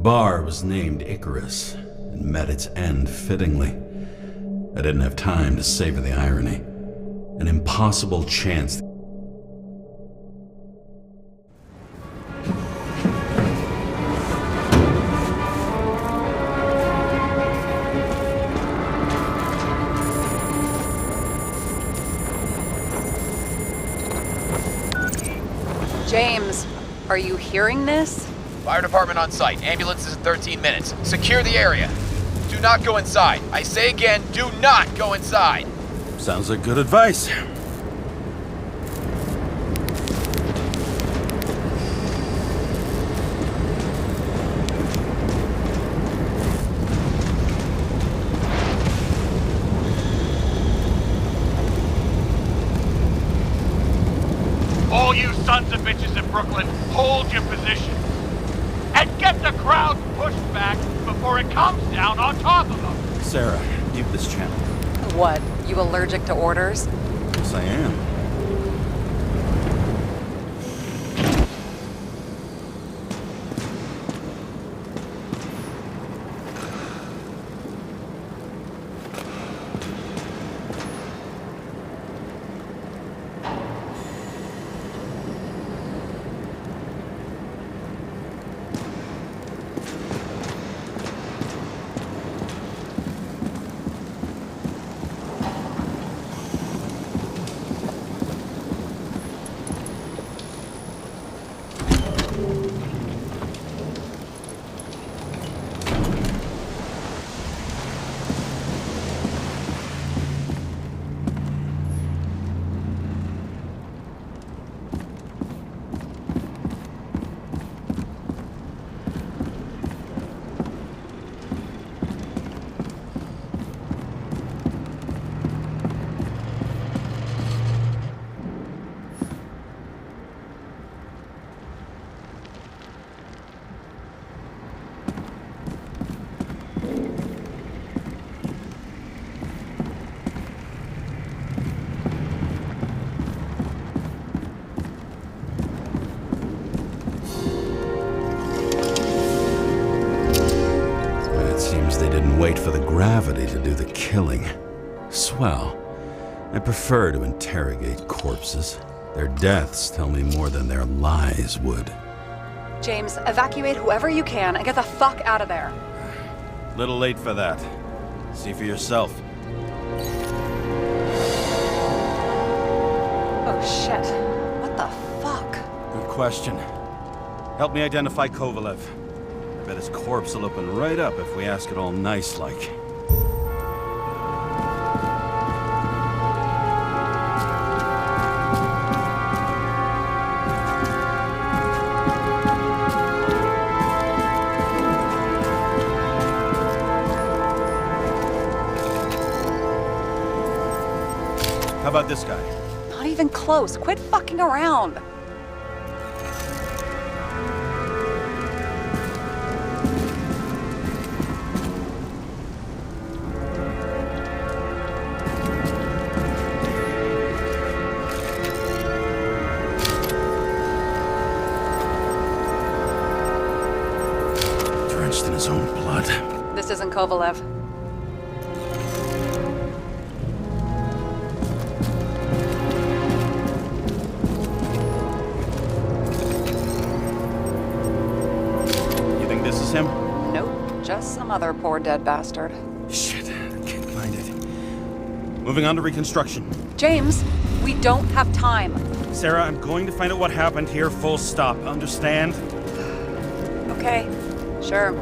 bar was named Icarus, and met its end fittingly. I didn't have time to savor the irony. An impossible chance. James, are you hearing this? Fire department on site. Ambulance is in 13 minutes. Secure the area. Do not go inside. I say again, do not go inside. Sounds like good advice. All you sons of bitches in Brooklyn, hold your position. And get the crowd pushed back before it comes down on top of them. Sarah, mute this channel. What, you allergic to orders? Yes, I am. They didn't wait for the gravity to do the killing. Swell. I prefer to interrogate corpses. Their deaths tell me more than their lies would. James, evacuate whoever you can and get the fuck out of there. Little late for that. See for yourself. Oh shit. What the fuck? Good question. Help me identify Kovalev. I bet his corpse will open right up if we ask it all nice-like. How about this guy? Not even close. Quit fucking around. In his own blood. This isn't Kovalev. You think this is him? Nope, just some other poor dead bastard. Shit, I can't find it. Moving on to reconstruction. James, we don't have time. Sarah, I'm going to find out what happened here, full stop. Understand? Okay, sure.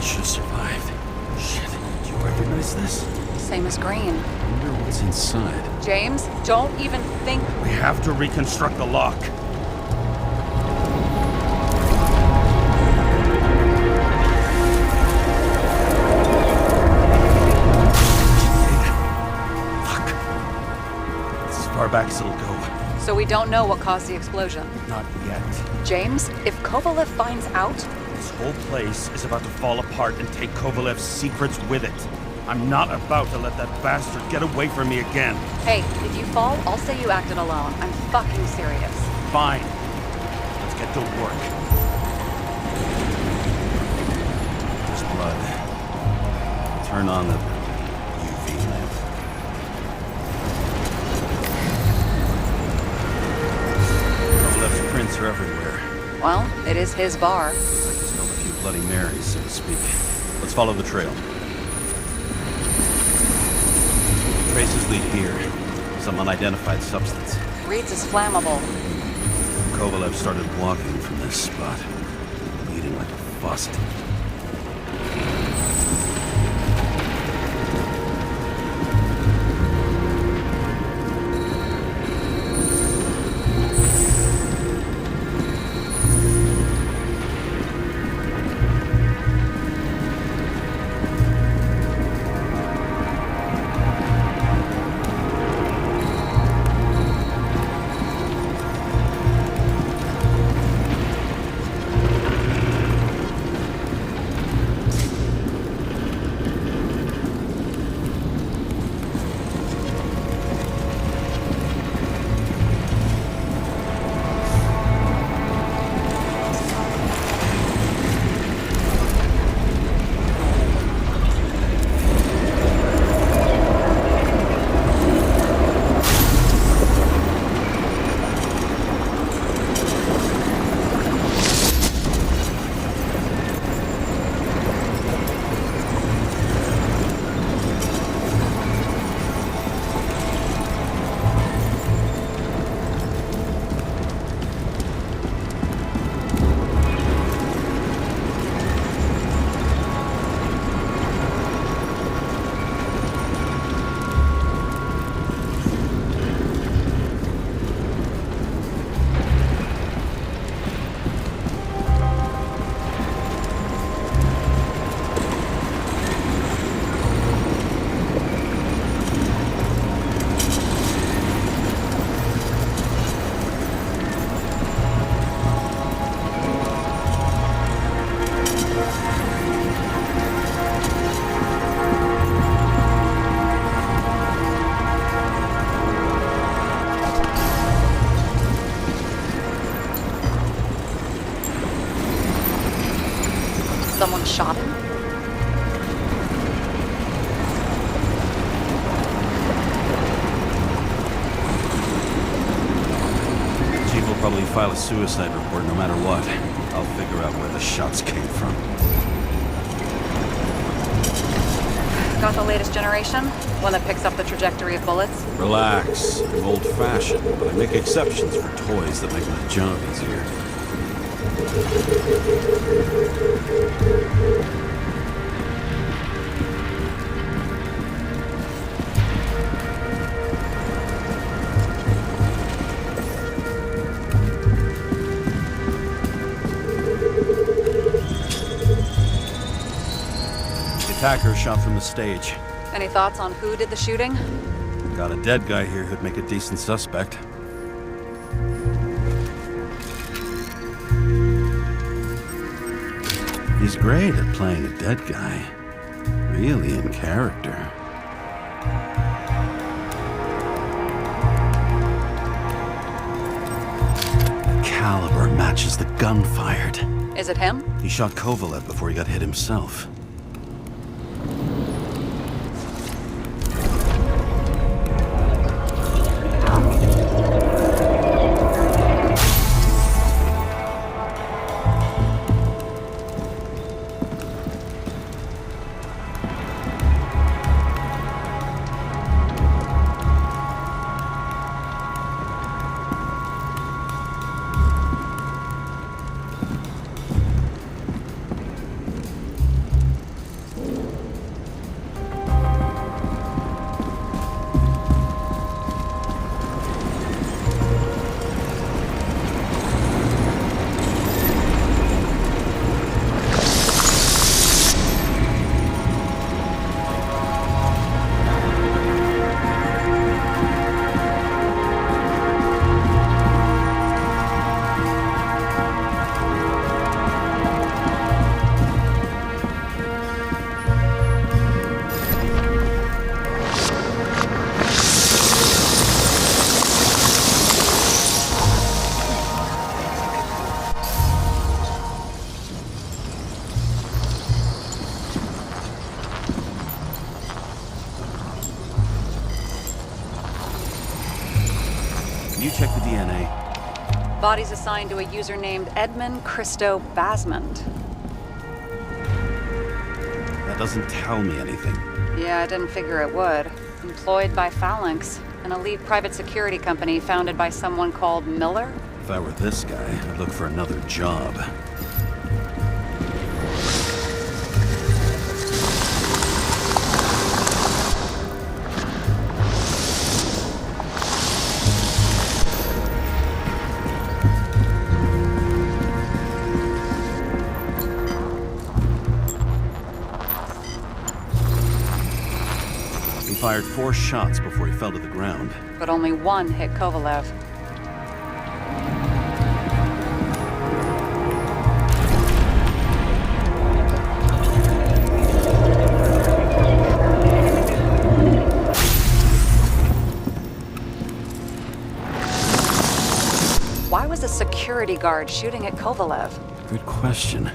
should have survived. Shit, do you recognize this? Same as green. Wonder what's inside. James, don't even think. We have to reconstruct the lock. Fuck. It's as far back as it'll go. So we don't know what caused the explosion. Not yet. James, if Kovalev finds out, This whole place is about to fall apart and take Kovalev's secrets with it. I'm not about to let that bastard get away from me again. hey, if you fall, I'll say you acted alone. I'm fucking serious. Fine. Let's get to work. There's blood. Turn on the UV lamp. Kovalev's prints are everywhere. Well, it is his bar. Looks like he spilled a few Bloody Marys, so to speak. Let's follow the trail. Traces lead here. Some unidentified substance. Reeds is flammable. Kovalev started walking from this spot, bleeding like a faucet. Someone shot him? Chief will probably file a suicide report no matter what. I'll figure out where the shots came from. Got the latest generation? One that picks up the trajectory of bullets? Relax. I'm old-fashioned, but I make exceptions for toys that make my job easier. The attacker shot from the stage. Any thoughts on who did the shooting? Got a dead guy here who'd make a decent suspect. He's great at playing a dead guy. Really in character. The caliber matches the gun fired. Is it him? He shot Kovalev before he got hit himself. you check the DNA? Body's assigned to a user named Edmund Christo Basmond. That doesn't tell me anything. Yeah, I didn't figure it would. Employed by Phalanx, an elite private security company founded by someone called Miller. If I were this guy, I'd look for another job. He fired 4 shots before he fell to the ground. But only one hit Kovalev. Why was a security guard shooting at Kovalev? Good question.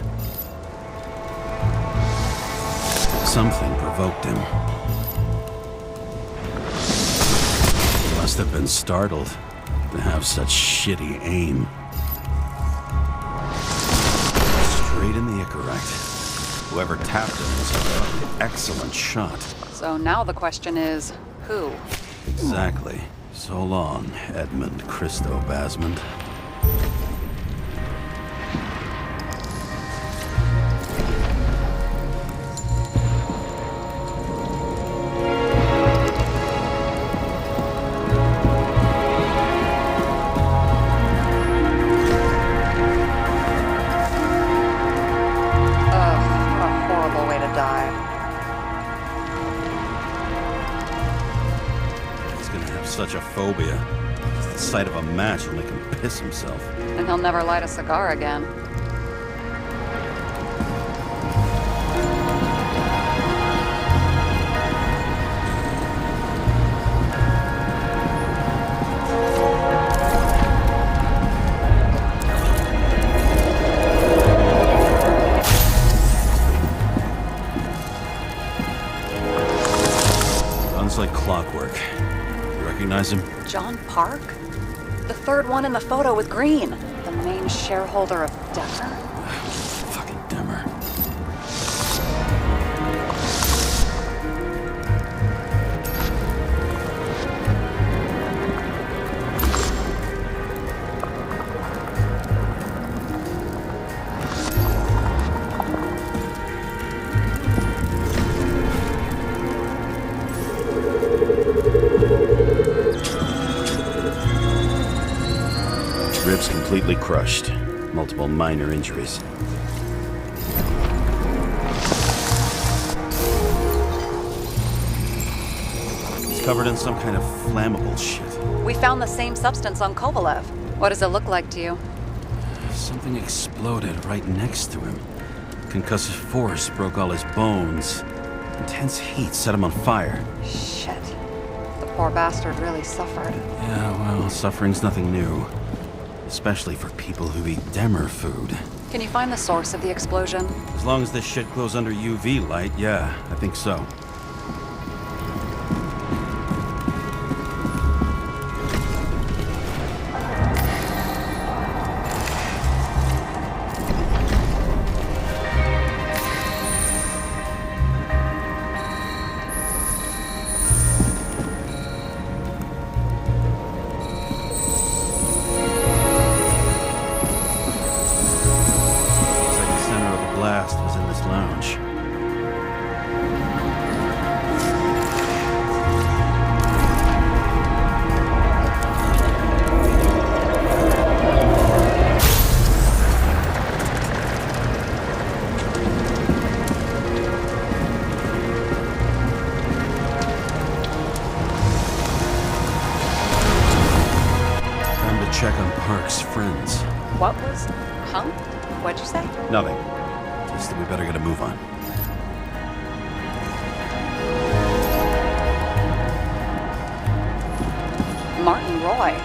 Something provoked him. He must have been startled to have such shitty aim. Straight in the Icarite. Whoever tapped him was a fucking excellent shot. So now the question is, who? Exactly. So long, Edmund Christo Basmond. Such a phobia. Just the sight of a match will make him piss himself. And he'll never light a cigar again. Runs like clockwork. Recognize him? John Park? The third one in the photo with Green. The main shareholder of Decker? Fucking Demmer. Ribs completely crushed. Multiple minor injuries. He's covered in some kind of flammable shit. We found the same substance on Kovalev. What does it look like to you? Something exploded right next to him. Concussive force broke all his bones. Intense heat set him on fire. Shit. The poor bastard really suffered. Yeah, well, suffering's nothing new. Especially for people who eat Demmer food. Can you find the source of the explosion? As long as this shit glows under UV light, yeah, I think so. Blast was in this lounge. Time to check on Park's friends. What was... Huh? What'd you say? Nothing. Just that we better get a move on. Martin Roy,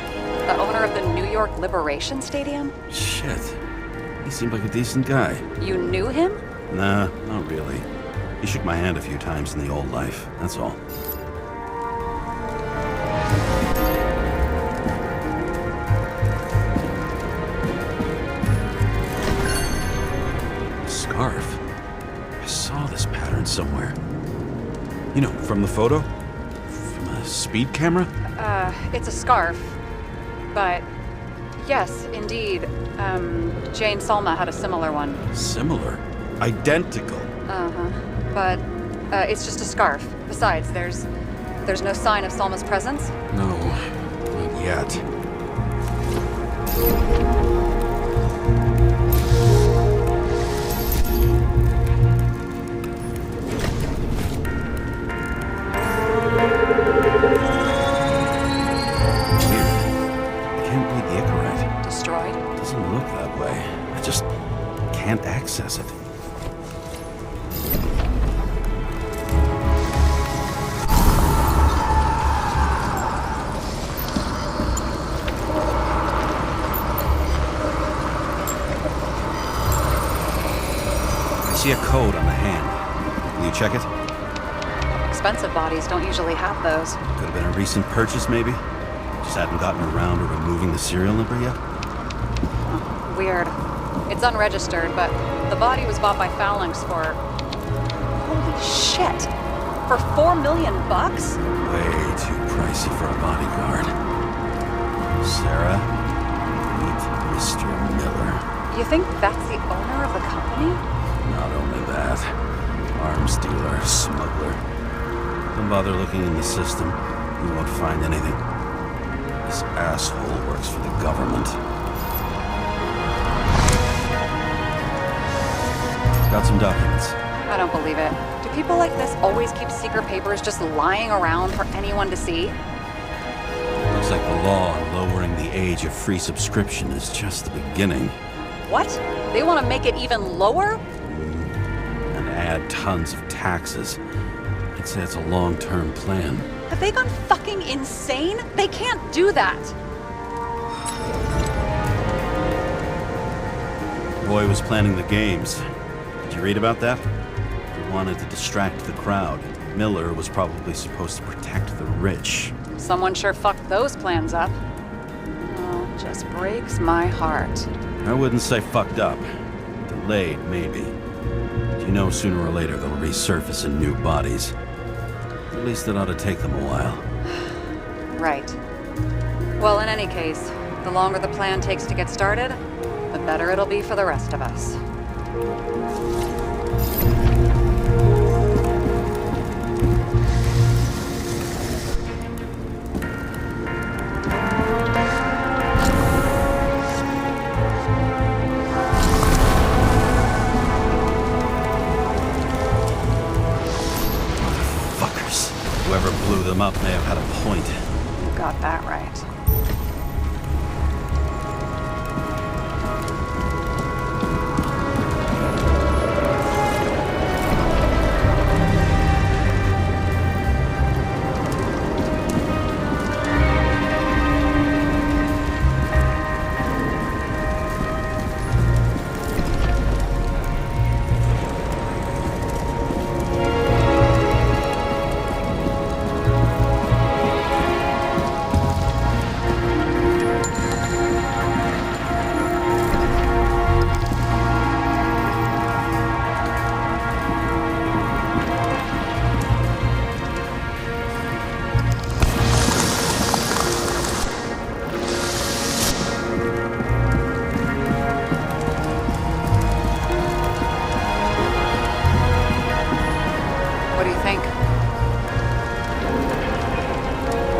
the owner of the New York Liberation Stadium? Shit. He seemed like a decent guy. You knew him? Nah, not really. He shook my hand a few times in the old life, that's all. somewhere. You know, from the photo? From a speed camera? It's a scarf. But, yes, indeed. Jane Salma had a similar one. Similar? Identical? Uh-huh. But, it's just a scarf. Besides, there's no sign of Salma's presence? No, not yet. Doesn't look that way. I just can't access it. I see a code on the hand. Will you check it? Expensive bodies don't usually have those. Could have been a recent purchase, maybe? Just hadn't gotten around to removing the serial number yet? Weird. It's unregistered, but the body was bought by Phalanx for... Holy shit! For $4 million bucks? Way too pricey for a bodyguard. Sarah, meet Mr. Miller. You think that's the owner of the company? Not only that. Arms dealer, smuggler. Don't bother looking in the system. You won't find anything. This asshole works for the government. Got some documents. I don't believe it. Do people like this always keep secret papers just lying around for anyone to see? Looks like the law on lowering the age of free subscription is just the beginning. What? They want to make it even lower? And add tons of taxes. I'd say it's a long-term plan. Have they gone fucking insane? They can't do that! The boy was planning the games. Did you read about that? He wanted to distract the crowd. Miller was probably supposed to protect the rich. Someone sure fucked those plans up. Oh, it just breaks my heart. I wouldn't say fucked up. Delayed, maybe. You know sooner or later they'll resurface in new bodies. At least it ought to take them a while. Right. Well, in any case, the longer the plan takes to get started, the better it'll be for the rest of us. Whoever blew them up may have had a point. You got that right.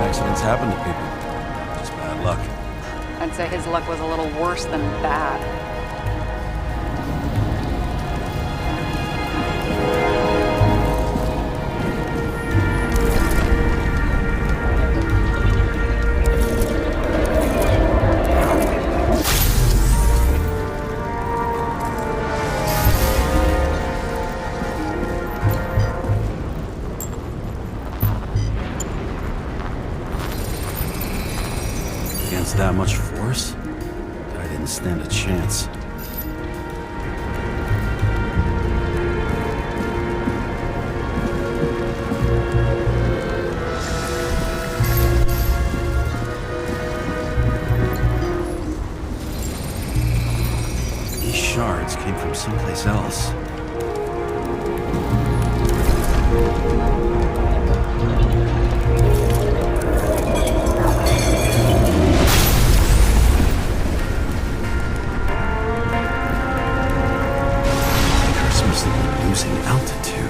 Accidents happen to people. Just bad luck. I'd say his luck was a little worse than bad. That much force? I didn't stand a chance. These shards came from someplace else. altitude.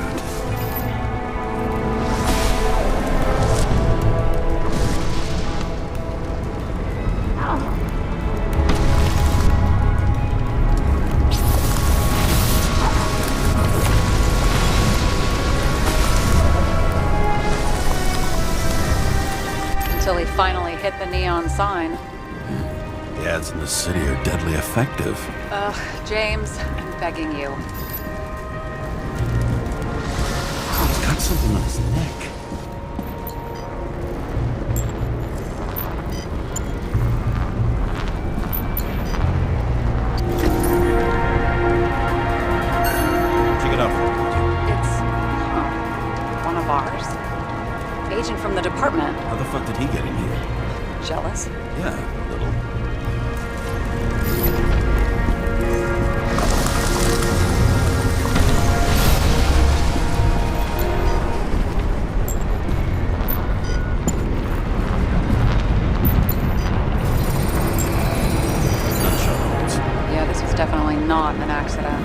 Until he finally hit the neon sign. The ads in the city are deadly effective. Ugh, James, I'm begging you. Oh, he's got something on his neck. Check it out. It's, one of ours? Agent from the department. How the fuck did he get in here? Jealous? Yeah, a little. Yeah, this was definitely not an accident.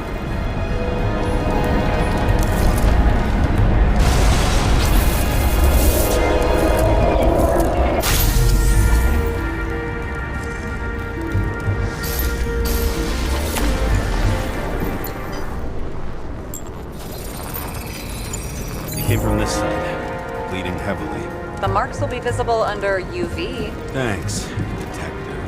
Came from this side, bleeding heavily. The marks will be visible under UV. Thanks, detective.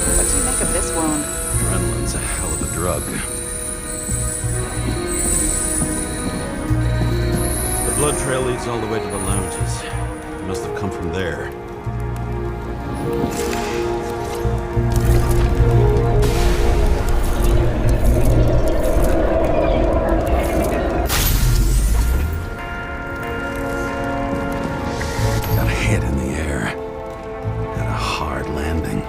What do you make of this wound? Adrenaline's a hell of a drug. The blood trail leads all the way to the lounges. It must have come from there. Got a hit in the air. Got a hard landing.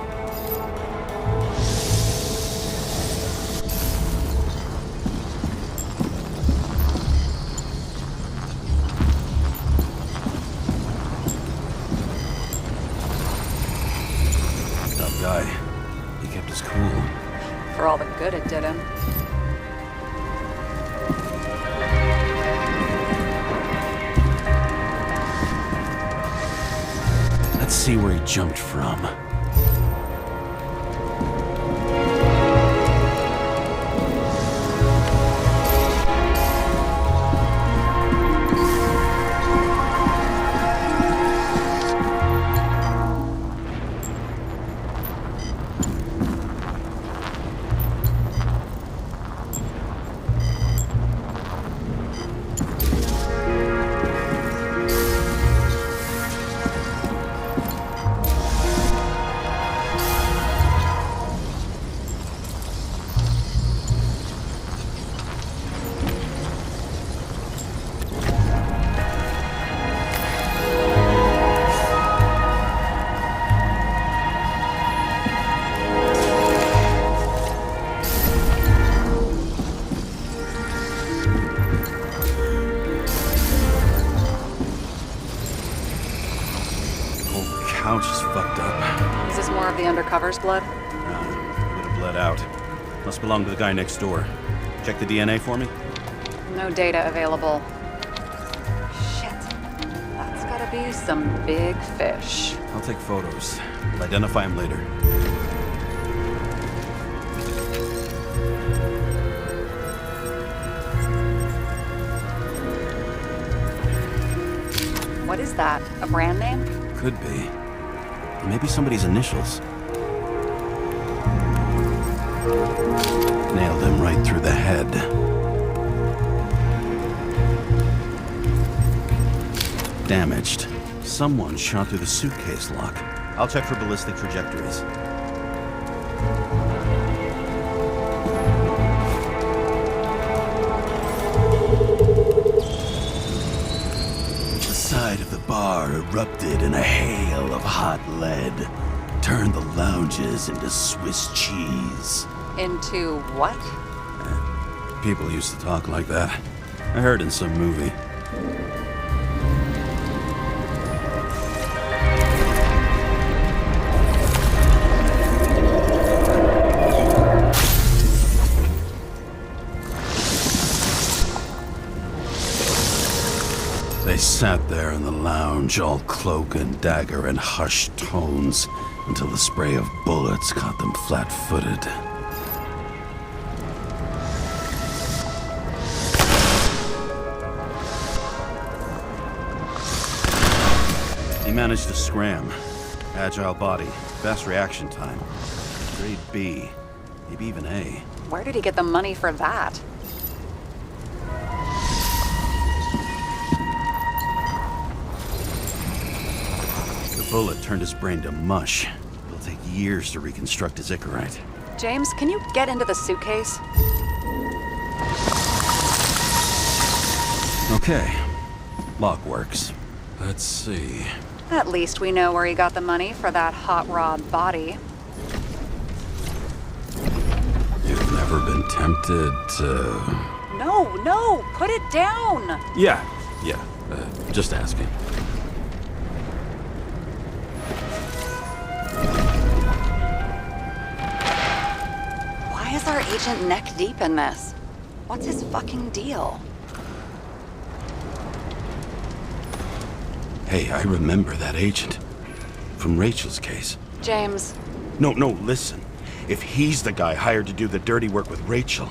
Tough guy. He kept his cool. For all the good it did him. Let's see where he jumped from. Couch is fucked up. Is this more of the undercover's blood? Would have bled out. Must belong to the guy next door. Check the DNA for me? No data available. Shit. That's gotta be some big fish. I'll take photos. We'll identify him later. What is that? A brand name? Could be. Maybe somebody's initials. Nailed him right through the head. Damaged. Someone shot through the suitcase lock. I'll check for ballistic trajectories. The side of the bar erupted in a hail of hot lead. Turned the lounges into Swiss cheese. Into what? People used to talk like that. I heard in some movie. They sat there in the lounge, all cloak and dagger and hushed tones, until the spray of bullets caught them flat-footed. He managed to scram. Agile body, fast reaction time. Grade B, maybe even A. Where did he get the money for that? The bullet turned his brain to mush. It'll take years to reconstruct his Icarite. James, can you get into the suitcase? Okay. Lock works. Let's see. At least we know where he got the money for that hot rod body. You've never been tempted to... No, put it down! Yeah. Just asking. Why is our agent neck deep in this? What's his fucking deal? Hey, I remember that agent. From Rachel's case. James, No, listen. If he's the guy hired to do the dirty work with Rachel,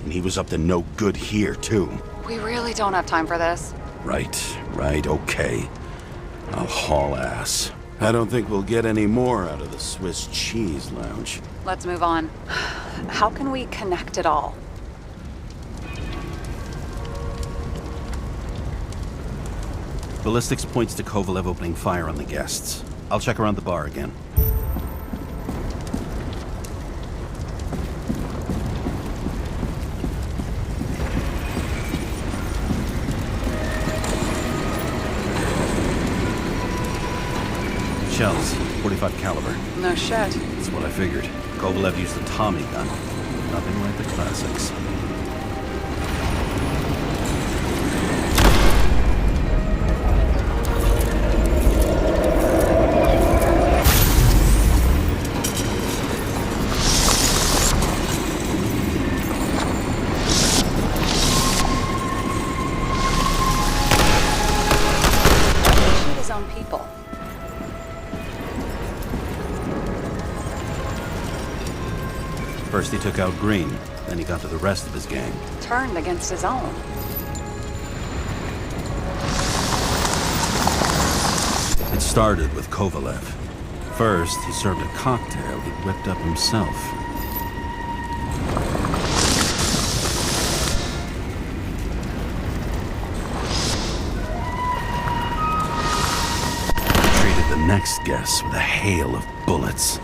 and he was up to no good here, too. we really don't have time for this. Right, okay. I'll haul ass. I don't think we'll get any more out of the Swiss cheese lounge. Let's move on. How can we connect it all? Ballistics points to Kovalev opening fire on the guests. I'll check around the bar again. Shells, 45 caliber. No shit. That's what I figured. Kovalev used a Tommy gun. Nothing like the classics. Shoot his own people. First he took out Green, then he got to the rest of his gang. Turned against his own. It started with Kovalev. First, he served a cocktail he'd whipped up himself. He treated the next guest with a hail of bullets.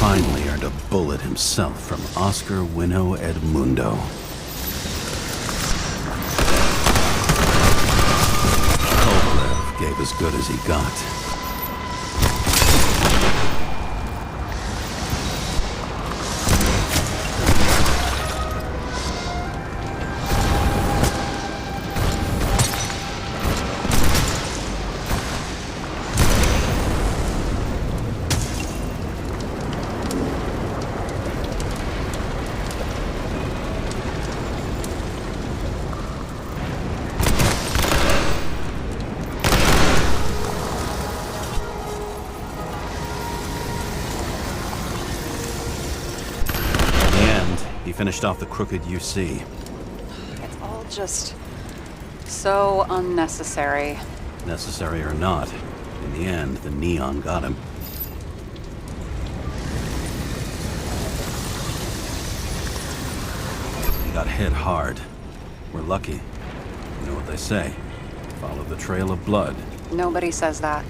Finally earned a bullet himself from Oscar Wino Edmundo. Kovalev gave as good as he got. He finished off the crooked UC. It's all just so unnecessary. Necessary or not, in the end, the neon got him. He got hit hard. We're lucky. You know what they say. Follow the trail of blood. Nobody says that.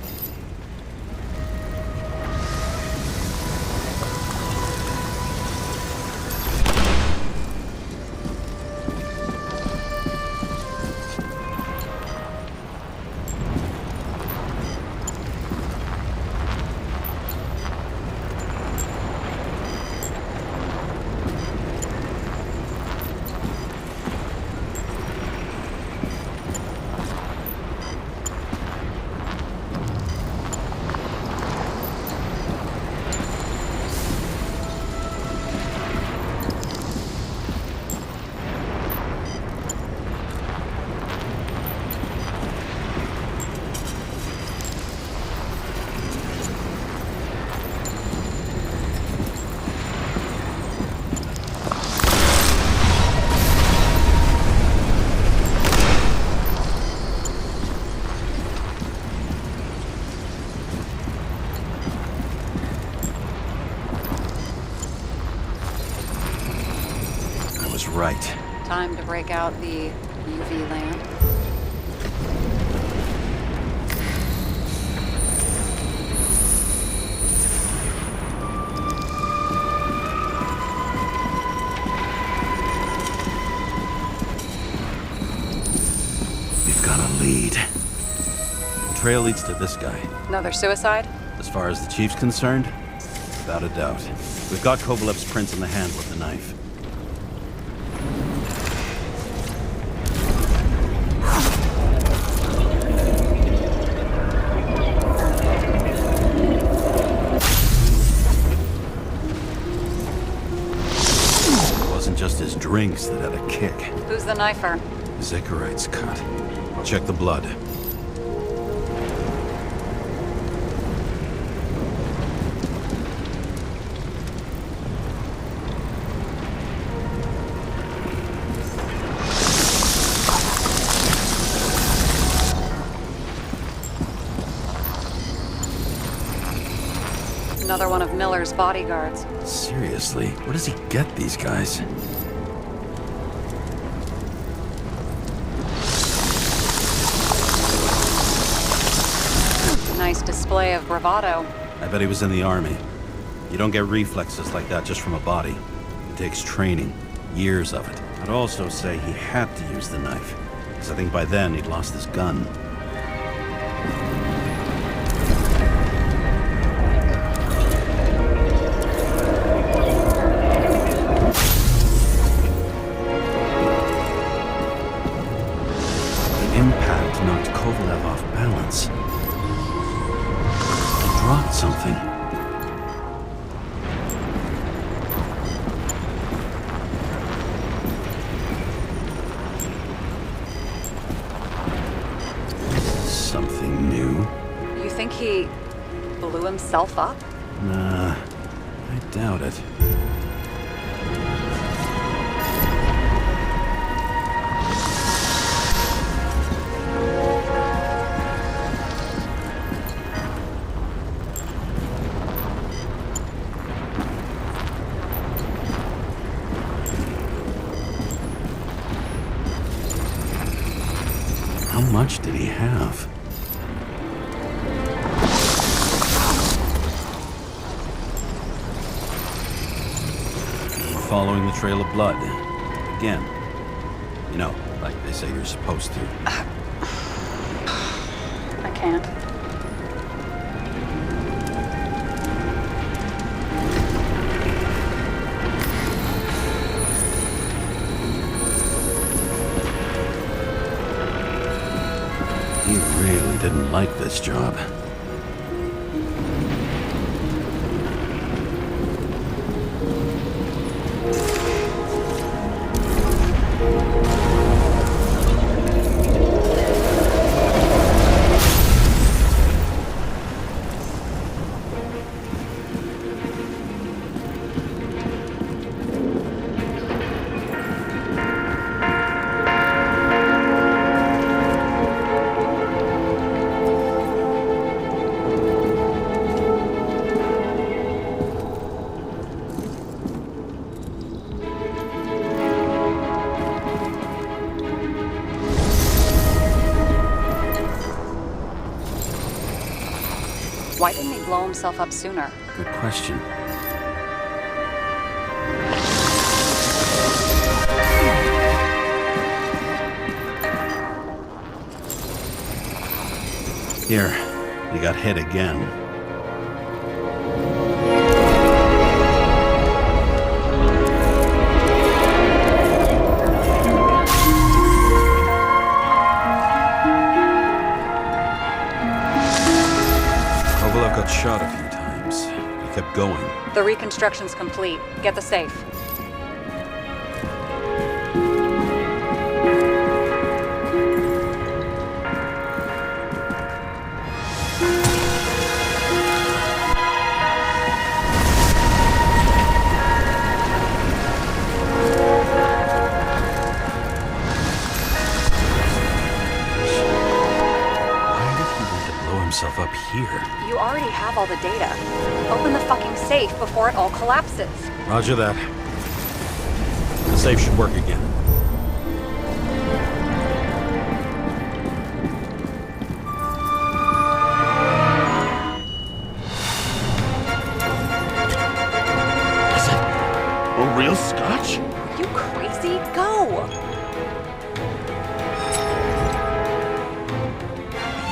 right. Time to break out the UV lamp. We've got a lead. The trail leads to this guy. Another suicide? As far as the chief's concerned, without a doubt. We've got Kovalev's prints in the handle of the knife. It wasn't just his drinks that had a kick. Who's the knifer? Zekarite's cut. I'll check the blood. Another one of Miller's bodyguards. Seriously, where does he get these guys? Nice display of bravado. I bet he was in the army. You don't get reflexes like that just from a body. It takes training, years of it. I'd also say he had to use the knife, because I think by then he'd lost his gun. The impact knocked Kovalev off balance. He dropped something. Something new? You think he blew himself up? Nah, I doubt it. How much did he have? Following the trail of blood. Again. You know, like they say you're supposed to. I can't. He really didn't like this job. Why didn't he blow himself up sooner? Good question. Here, you got hit again. Kovalev got shot a few times. He kept going. The reconstruction's complete. Get the safe. Himself up here. You already have all the data. Open the fucking safe before it all collapses. Roger that. The safe should work again.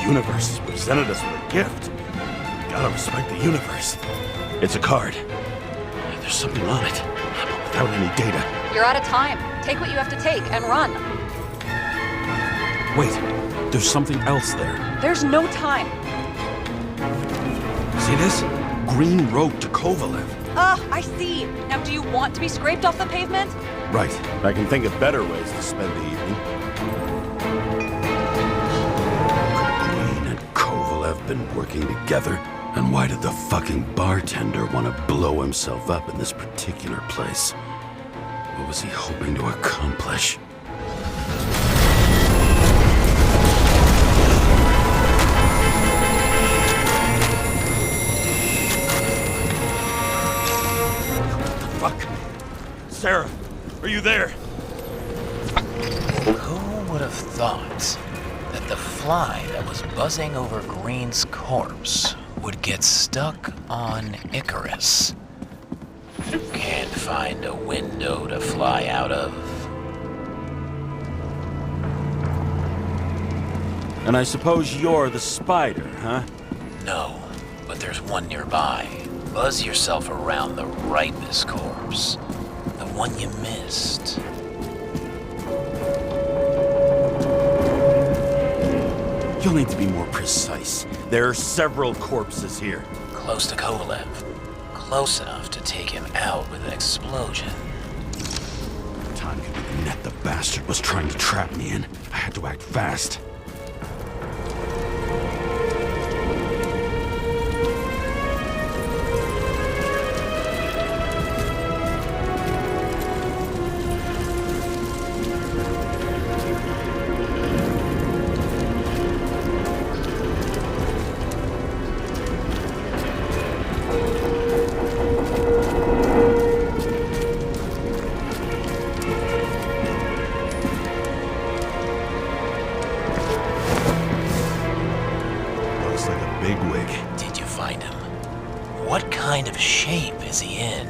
universe has presented us with a gift. Gotta respect the universe. It's a card. There's something on it, but without any data. You're out of time. Take what you have to take and run. Wait, there's something else there. There's no time. See this? Green road to Kovalev. I see. Now, do you want to be scraped off the pavement? Right. I can think of better ways to spend the evening. Green and Kovalev been working together? And why did the fucking bartender want to blow himself up in this particular place? What was he hoping to accomplish? Fuck! Sarah, are you there? Who would have thought that the fly that was buzzing over Green's corpse would get stuck on Icarus? Can't find a window to fly out of. And I suppose you're the spider, huh? No, but there's one nearby. Buzz yourself around the Ripus corpse. The one you missed. You'll need to be more precise. There are several corpses here. Close to Kovalev. Close enough to take him out with an explosion. Time could be the net the bastard was trying to trap me in. I had to act fast. Did you find him? What kind of shape is he in?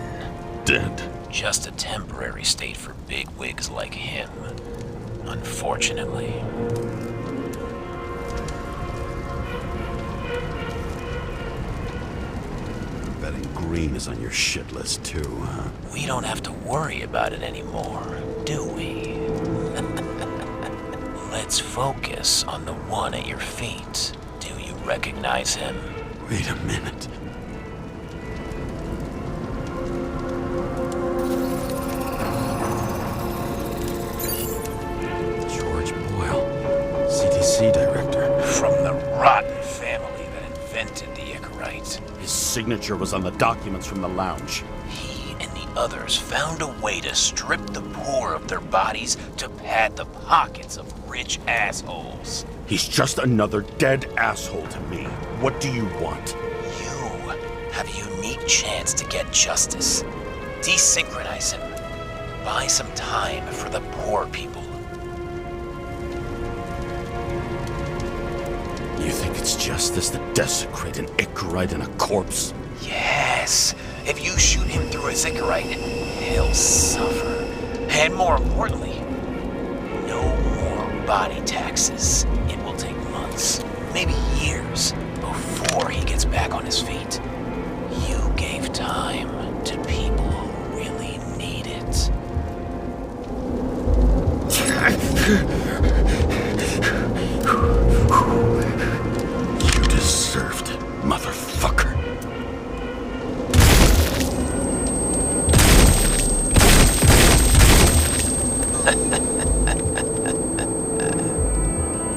Dead. Just a temporary state for bigwigs like him. Unfortunately. Betting Green is on your shit list too, huh? We don't have to worry about it anymore, do we? Let's focus on the one at your feet. Do you recognize him? Wait a minute. George Boyle, CDC director. From the rotten family that invented the Icarite. His signature was on the documents from the lounge. He and the others found a way to strip the poor of their bodies to pad the pockets of rich assholes. He's just another dead asshole to me. What do you want? You have a unique chance to get justice. Desynchronize him. Buy some time for the poor people. You think it's justice to desecrate an Icarite and a corpse? Yes. If you shoot him through a Icarite, he'll suffer. And more importantly, no more body taxes. It will take months, maybe years, before he gets back on his feet. You gave time to people who really need it. You deserved it, motherfucker.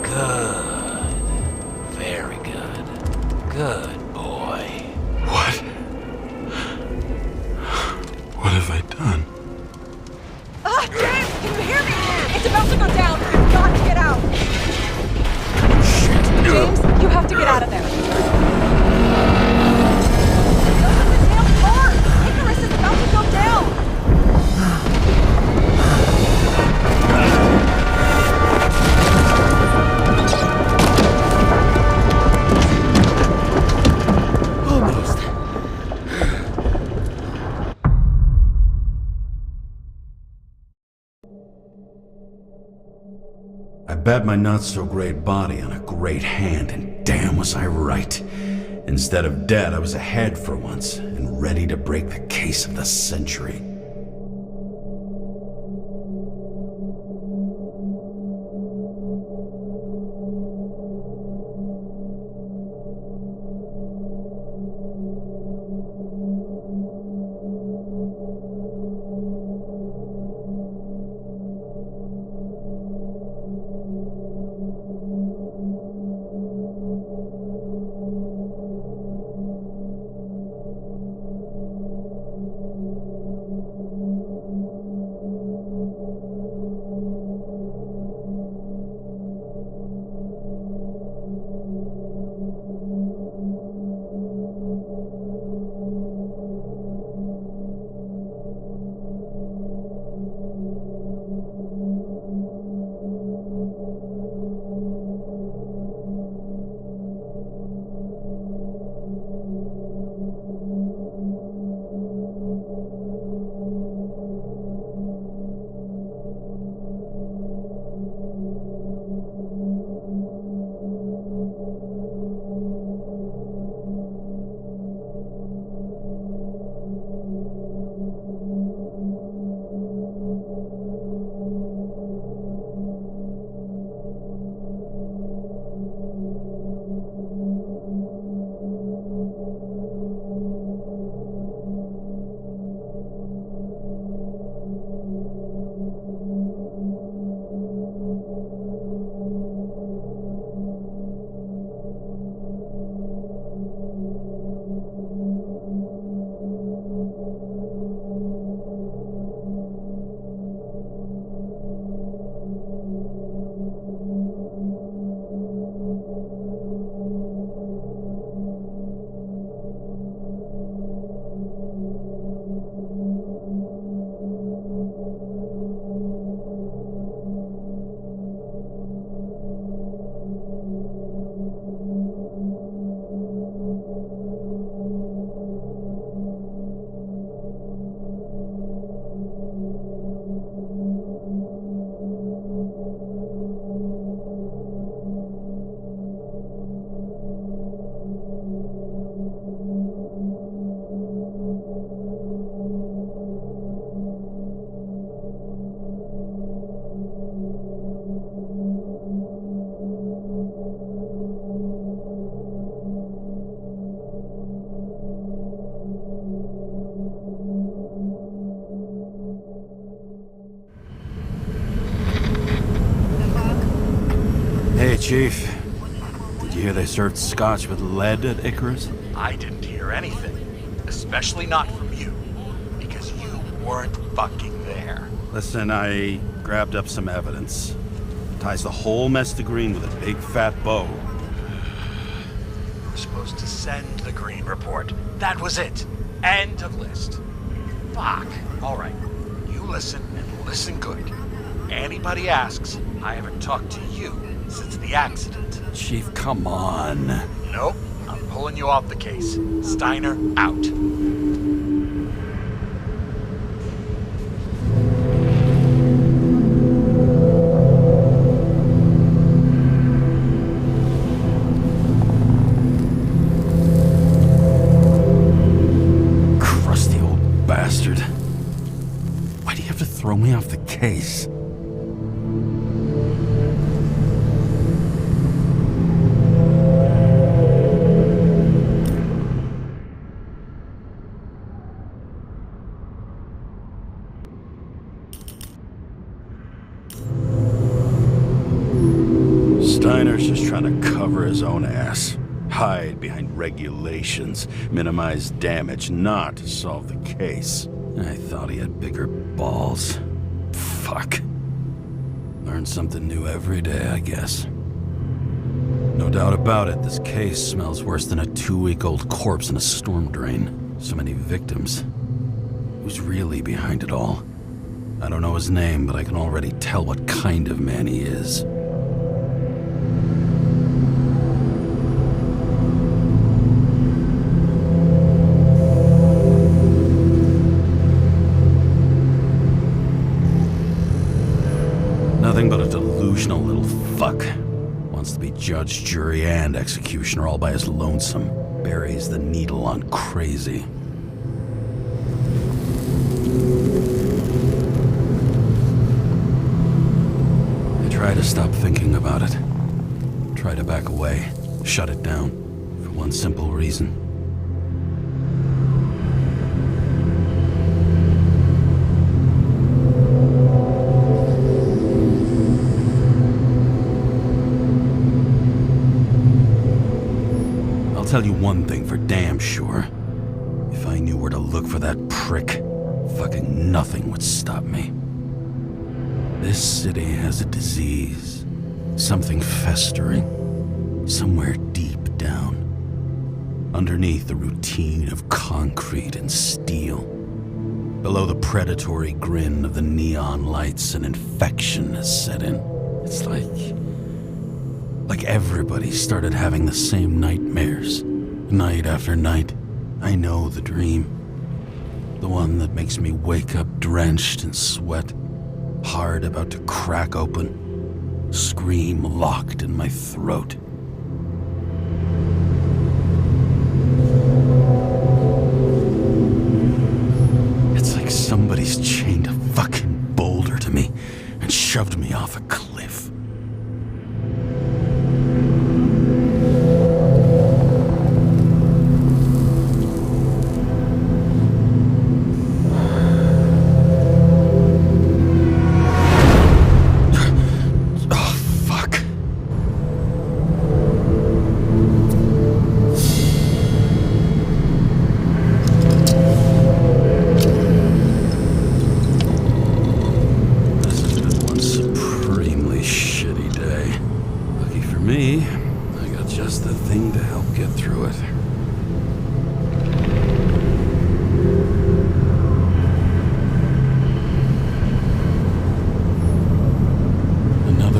Good. Very good. Good boy. What? What have I done? James, can you hear me? It's about to go down. You've got bet my not-so-great body on a great hand, and damn was I right. Instead of dead, I was ahead for once, and ready to break the case of the century. Hey, Chief. Did you hear they served scotch with lead at Icarus? I didn't hear anything. Especially not from you. Because you weren't fucking there. Listen, I grabbed up some evidence. Ties the whole mess to green with a big fat bow. You were supposed to send the green report. That was it. End of list. Fuck. Alright. You listen and listen good. Anybody asks, I haven't talked to you since the accident. Chief, come on. Nope. I'm pulling you off the case. Steiner, out. Crusty old bastard. Why do you have to throw me off the case? Steiner's just trying to cover his own ass. Hide behind regulations, minimize damage, not solve the case. I thought he had bigger balls. Fuck. Learn something new every day, I guess. No doubt about it, this case smells worse than a 2-week-old corpse in a storm drain. So many victims. Who's really behind it all? I don't know his name, but I can already tell what kind of man he is. Nothing but a delusional little fuck. Wants to be judge, jury, and executioner all by his lonesome. Buries the needle on crazy. I try to stop thinking about it. Try to back away, shut it down, for one simple reason. I'll tell you one thing for damn sure. If I knew where to look for that prick, fucking nothing would stop me. This city has a disease. Something festering. Somewhere deep down. Underneath the routine of concrete and steel. Below the predatory grin of the neon lights, an infection has set in. It's like everybody started having the same nightmares, night after night. I know the dream. The one that makes me wake up drenched in sweat, heart about to crack open, scream locked in my throat. It's like somebody's chained a fucking boulder to me and shoved me off a cliff.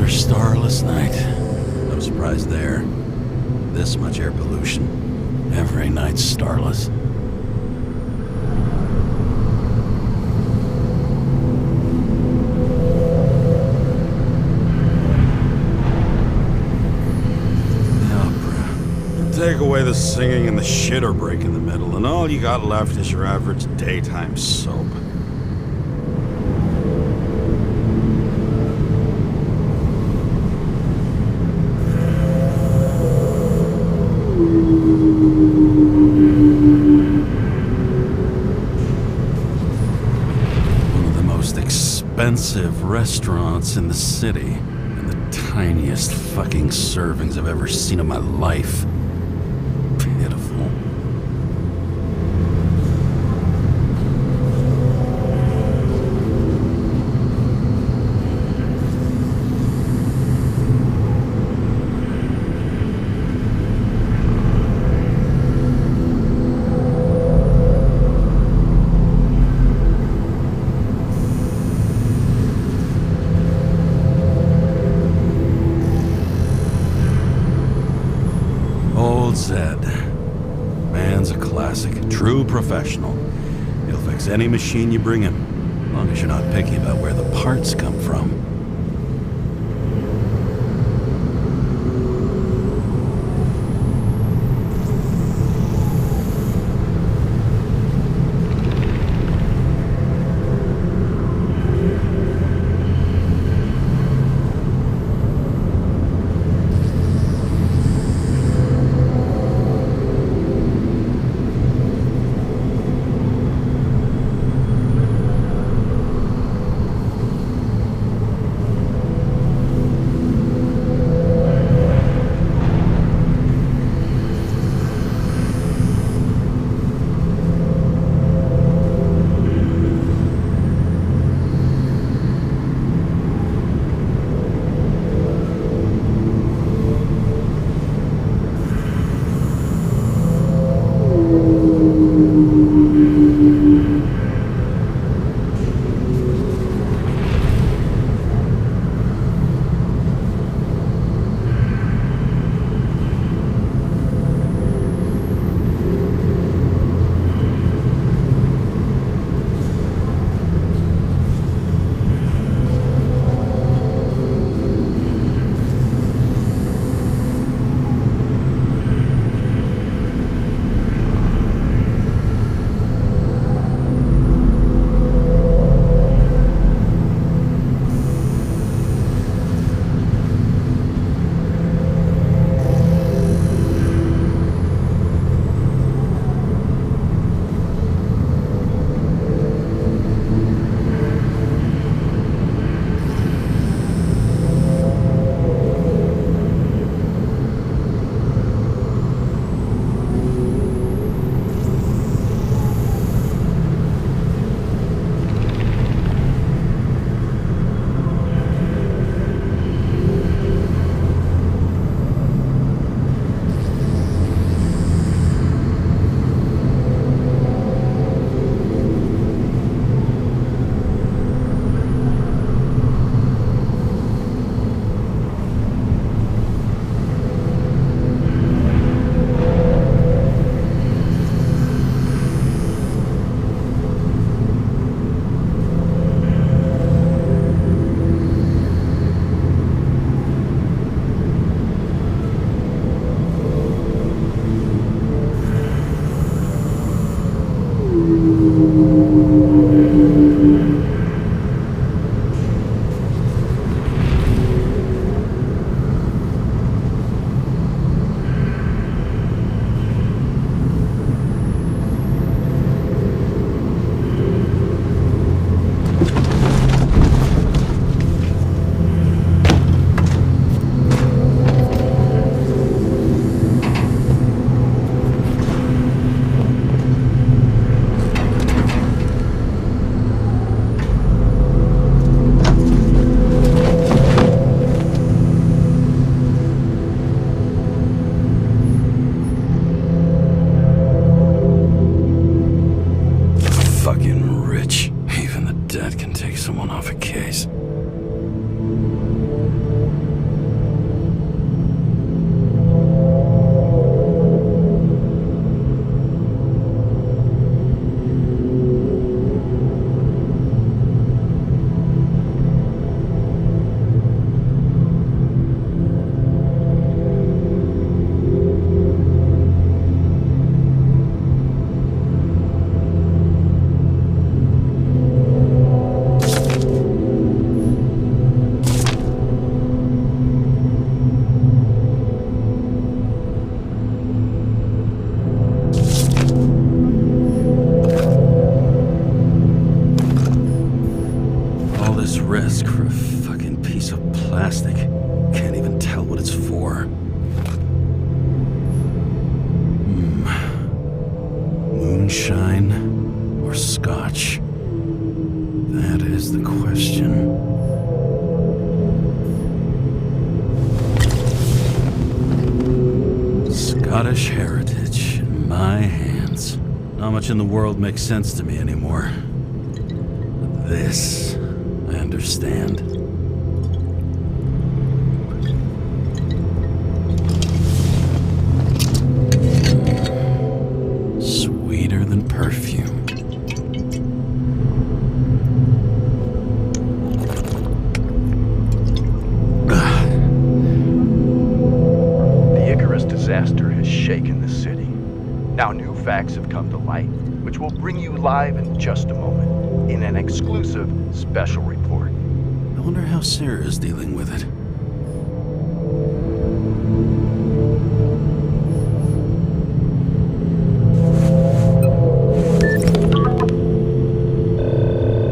Starless night. No surprise there. This much air pollution. Every night's starless. The opera. Take away the singing and the shitter break in the middle, and all you got left is your average daytime soap. Expensive restaurants in the city, and the tiniest fucking servings I've ever seen in my life. Pitiful. Zed. Man's a classic. True professional. He'll fix any machine you bring him, as long as you're not picky about where the parts come from. Scottish heritage in my hands. Not much in the world makes sense to me anymore. But this, I understand. Sweeter than perfume. Disaster has shaken the city. Now new facts have come to light, which will bring you live in just a moment, in an exclusive special report. I wonder how Sarah is dealing with it.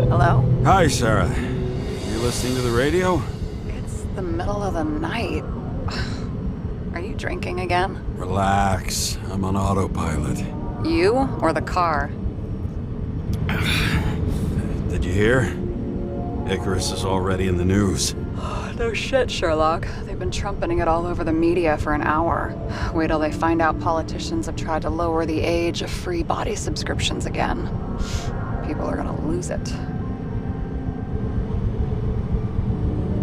Hello? Hi, Sarah. You listening to the radio? It's the middle of the night. Are you drinking again? Relax. I'm on autopilot. You or the car? Did you hear? Icarus is already in the news. No shit, Sherlock. They've been trumpeting it all over the media for an hour. Wait till they find out politicians have tried to lower the age of free body subscriptions again. People are gonna lose it.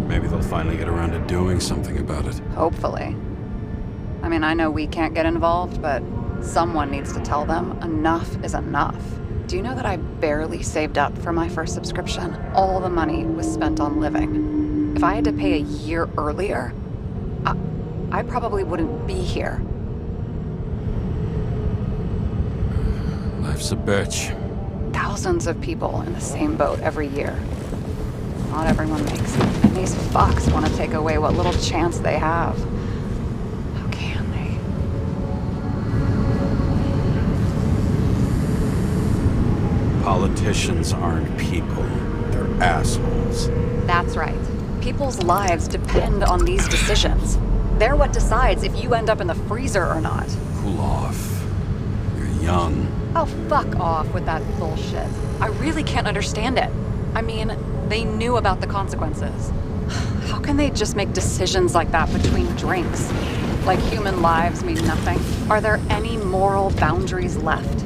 Maybe they'll finally get around to doing something about it. Hopefully. I mean, I know we can't get involved, but someone needs to tell them enough is enough. Do you know that I barely saved up for my first subscription? All the money was spent on living. If I had to pay a year earlier, I probably wouldn't be here. Life's a bitch. Thousands of people in the same boat every year. Not everyone makes it, and these fucks want to take away what little chance they have. How can they? Politicians aren't people. They're assholes. That's right. People's lives depend on these decisions. They're what decides if you end up in the freezer or not. Cool off. You're young. Oh, fuck off with that bullshit. I really can't understand it. I mean, they knew about the consequences. How can they just make decisions like that between drinks? Like human lives mean nothing? Are there any moral boundaries left?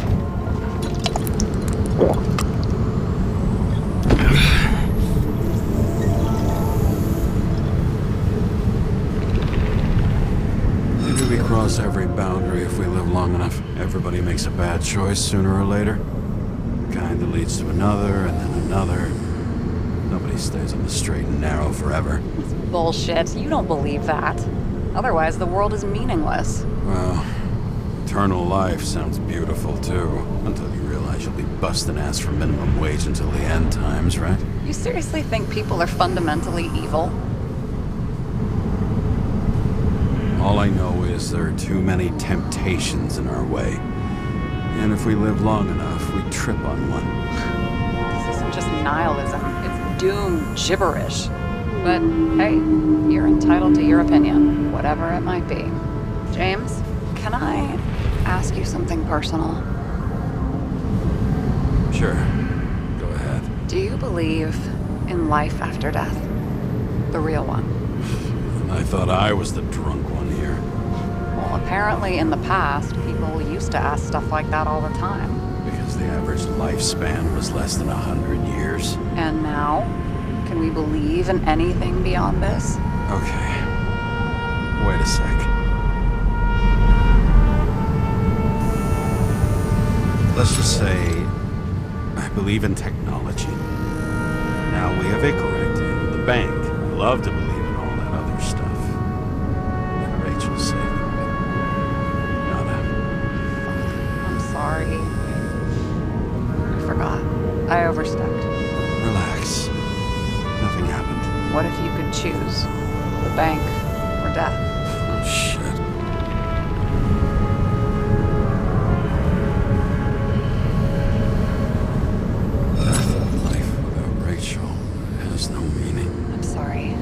Maybe we cross every boundary if we live long enough. Everybody makes a bad choice sooner or later. The kind that leads to another and then another. Nobody stays on the straight and narrow forever. It's bullshit. You don't believe that. Otherwise, the world is meaningless. Well, eternal life sounds beautiful too. Until you realize you'll be busting ass for minimum wage until the end times, right? You seriously think people are fundamentally evil? All I know is there are too many temptations in our way. And if we live long enough, we trip on one. This isn't just nihilism. It's doom gibberish. But hey, you're entitled to your opinion, whatever it might be. James, can I ask you something personal? Sure. Go ahead. Do you believe in life after death? The real one? I thought I was the drunk one here. Well, apparently in the past, people used to ask stuff like that all the time. Because the average lifespan was less than 100 years. And now? Can we believe in anything beyond this? Okay. Wait a sec. Let's just say I believe in technology. Now we have Icarus and the bank. I love to believe in all that other stuff. Like Rachel said. Nada. I'm sorry. I forgot. I overstepped. Relax. Nothing happened. What if you could choose? The bank or death? Oh, shit. Death and life without Rachel has no meaning. I'm sorry.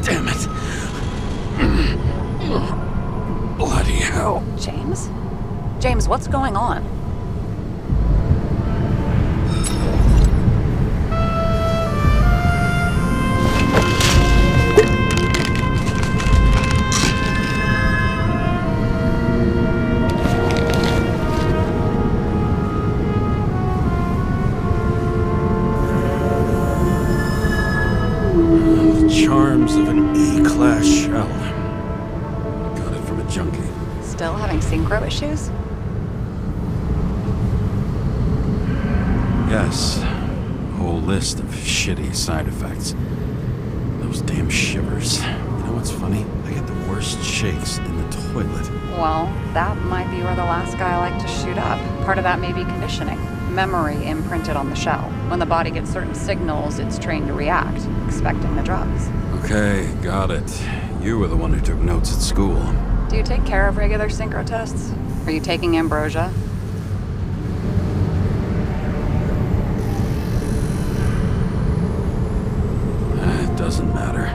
Damn it. Bloody hell. James? James, what's going on? Charms of an E-class shell. Got it from a junkie. Still having synchro issues? Yes. A whole list of shitty side effects. Those damn shivers. You know what's funny? I get the worst shakes in the toilet. Well, that might be where the last guy liked to shoot up. Part of that may be conditioning. Memory imprinted on the shell. When the body gets certain signals, it's trained to react, expecting the drugs. Okay, got it. You were the one who took notes at school. Do you take care of regular synchro tests? Are you taking ambrosia? It doesn't matter.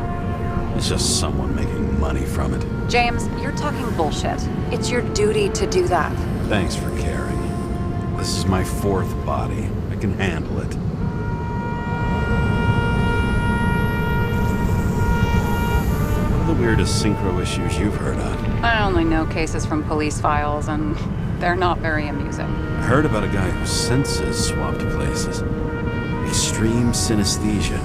It's just someone making money from it. James, you're talking bullshit. It's your duty to do that. Thanks for caring. This is my fourth body. I can handle it. What are the weirdest synchro issues you've heard of? I only know cases from police files, and they're not very amusing. I heard about a guy whose senses swapped places. Extreme synesthesia.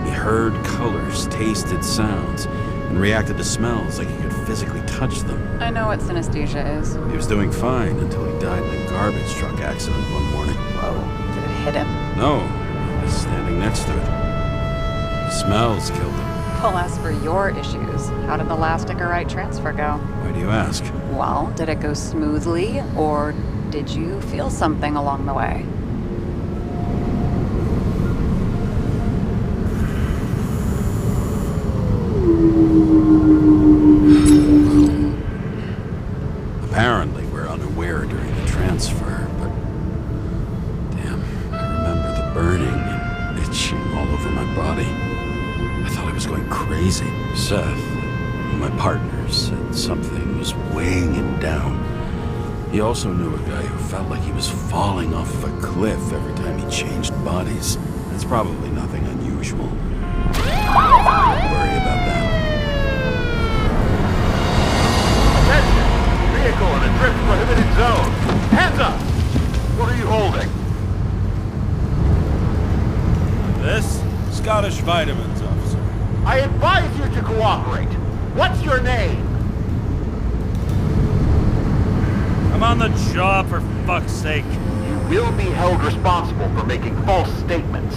He heard colors, tasted sounds, and reacted to smells like he could physically touch them. I know what synesthesia is. He was doing fine until he died in a garbage truck accident one morning. Whoa, did it hit him? No, he was standing next to it. The smells killed him. Well, as for your issues, how did the last Icarite transfer go? Why do you ask? Well, did it go smoothly, or did you feel something along the way? Apparently, we're unaware during the transfer, but damn, I remember the burning and itching all over my body. I thought I was going crazy. Seth, my partner, said something was weighing him down. He also knew a guy who felt like he was falling off of a cliff every time he changed bodies. It's probably nothing unusual. Don't worry about that. Attention! Vehicle in a drift prohibited zone. Hands up! What are you holding? This? Scottish vitamins, officer. I advise you to cooperate. What's your name? I'm on the job, for fuck's sake. You will be held responsible for making false statements.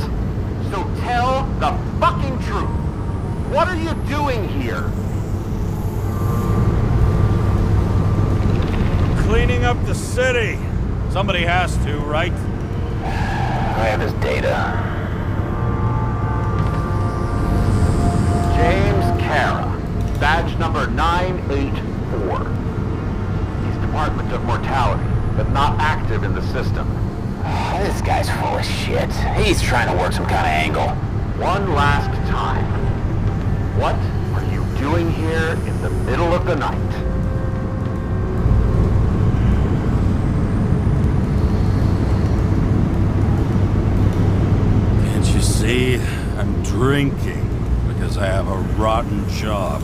So tell the fucking truth. What are you doing here? Cleaning up the city. Somebody has to, right? I have his data. James Cara, badge number 984. He's Department of Mortality, but not active in the system. This guy's full of shit. He's trying to work some kind of angle. One last time. What are you doing here in the middle of the night? Can't you see? I'm drinking because I have a rotten job.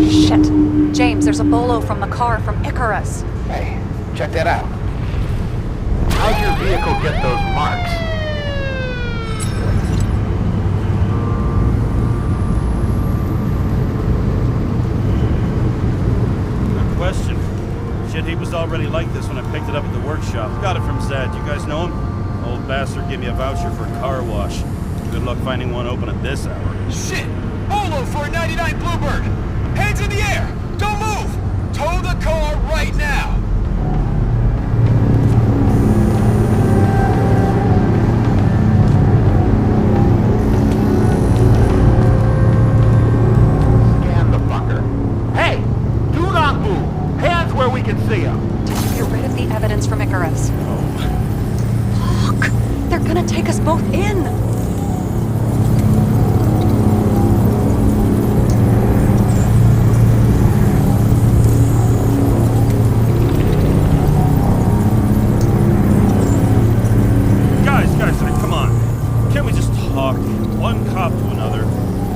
Shit. James, there's a bolo from the car from Icarus. Hey, check that out. How'd your vehicle get those marks? Good question. Shit, he was already like this when I picked it up at the workshop. Got it from Zed. You guys know him? Old bastard gave me a voucher for a car wash. Good luck finding one open at this hour. Shit! Bolo for a 99 Bluebird! Hands in the air! Don't move! Tow the car right now! Scan the fucker. Hey! Do not move! Hands where we can see them! Get rid of the evidence from Icarus. Look! They're gonna take us both in! Guys, come on. Can't we just talk? One cop to another.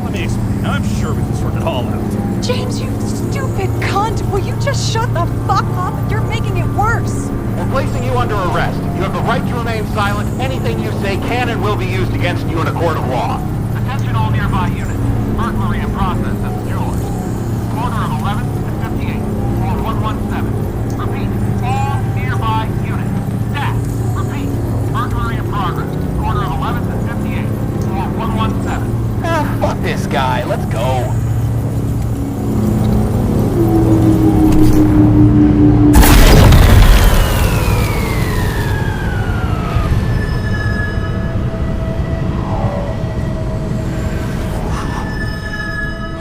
Let me explain. I'm sure we can sort it all out. James, you stupid cunt! Will you just shut the fuck up? You're making it worse! We're placing you under arrest. You have the right to remain silent. Anything you say can and will be used against you in a court of law. nearby unit. Burglary in process at the jewelers. Corner of 11th and 58. Floor 117. Repeat. All nearby units. Staff. Repeat. Burglary in progress. Corner of 11th and 58. Floor 117. Ah, fuck this guy. Let's go.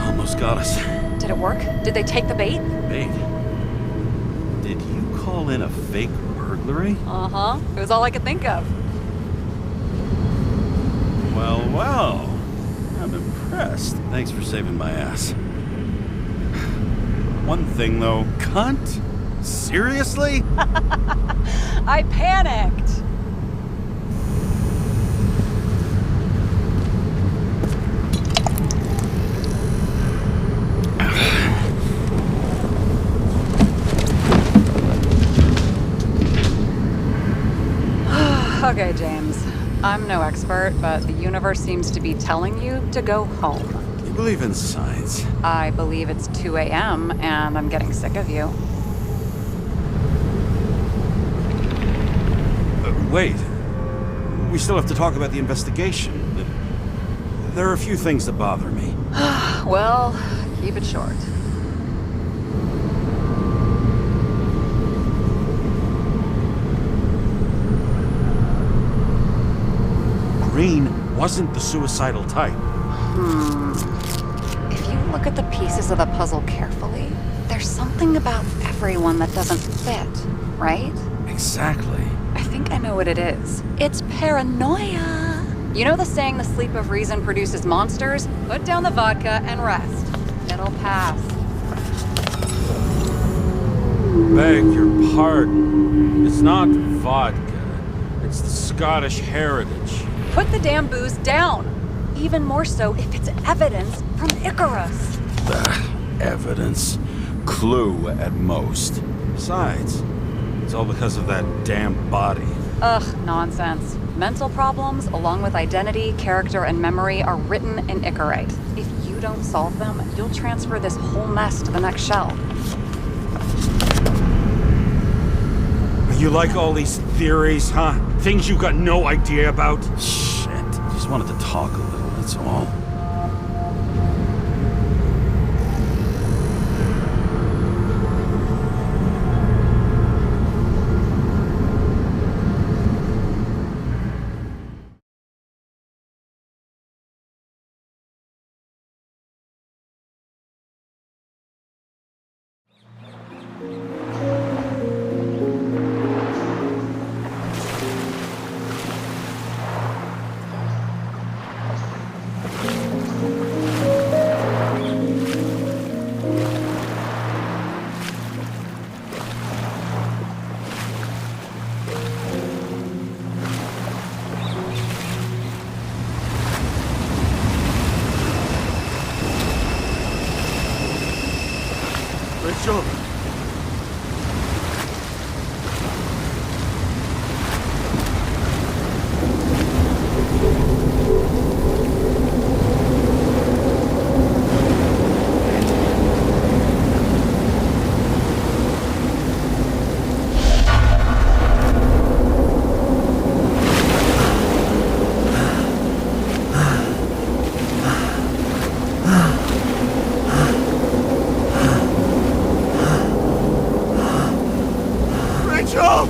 Almost got us. Did it work? Did they take the bait? Bait? Did you call in a fake burglary? Uh-huh. It was all I could think of. Well, well. I'm impressed. Thanks for saving my ass. One thing, though. Cunt? Seriously? I panicked. Okay, James. I'm no expert, but the universe seems to be telling you to go home. You believe in science? I believe it's 2 a.m. and I'm getting sick of you. Wait. We still have to talk about the investigation. There are a few things that bother me. Well, keep it short. Green wasn't the suicidal type. If you look at the pieces of the puzzle carefully, there's something about everyone that doesn't fit, right? Exactly. I think I know what it is. It's paranoia. You know the saying, the sleep of reason produces monsters? Put down the vodka and rest. It'll pass. Beg your pardon. It's not vodka. It's the Scottish heritage. Put the damn booze down. Even more so if it's evidence from Icarus. Evidence. Clue at most. Besides, it's all because of that damn body. Ugh, nonsense. Mental problems, along with identity, character, and memory, are written in Icarite. If you don't solve them, you'll transfer this whole mess to the next shell. You like all these theories, huh? Things you got no idea about? Shit. Just wanted to talk a little, that's all. Rachel! Rachel!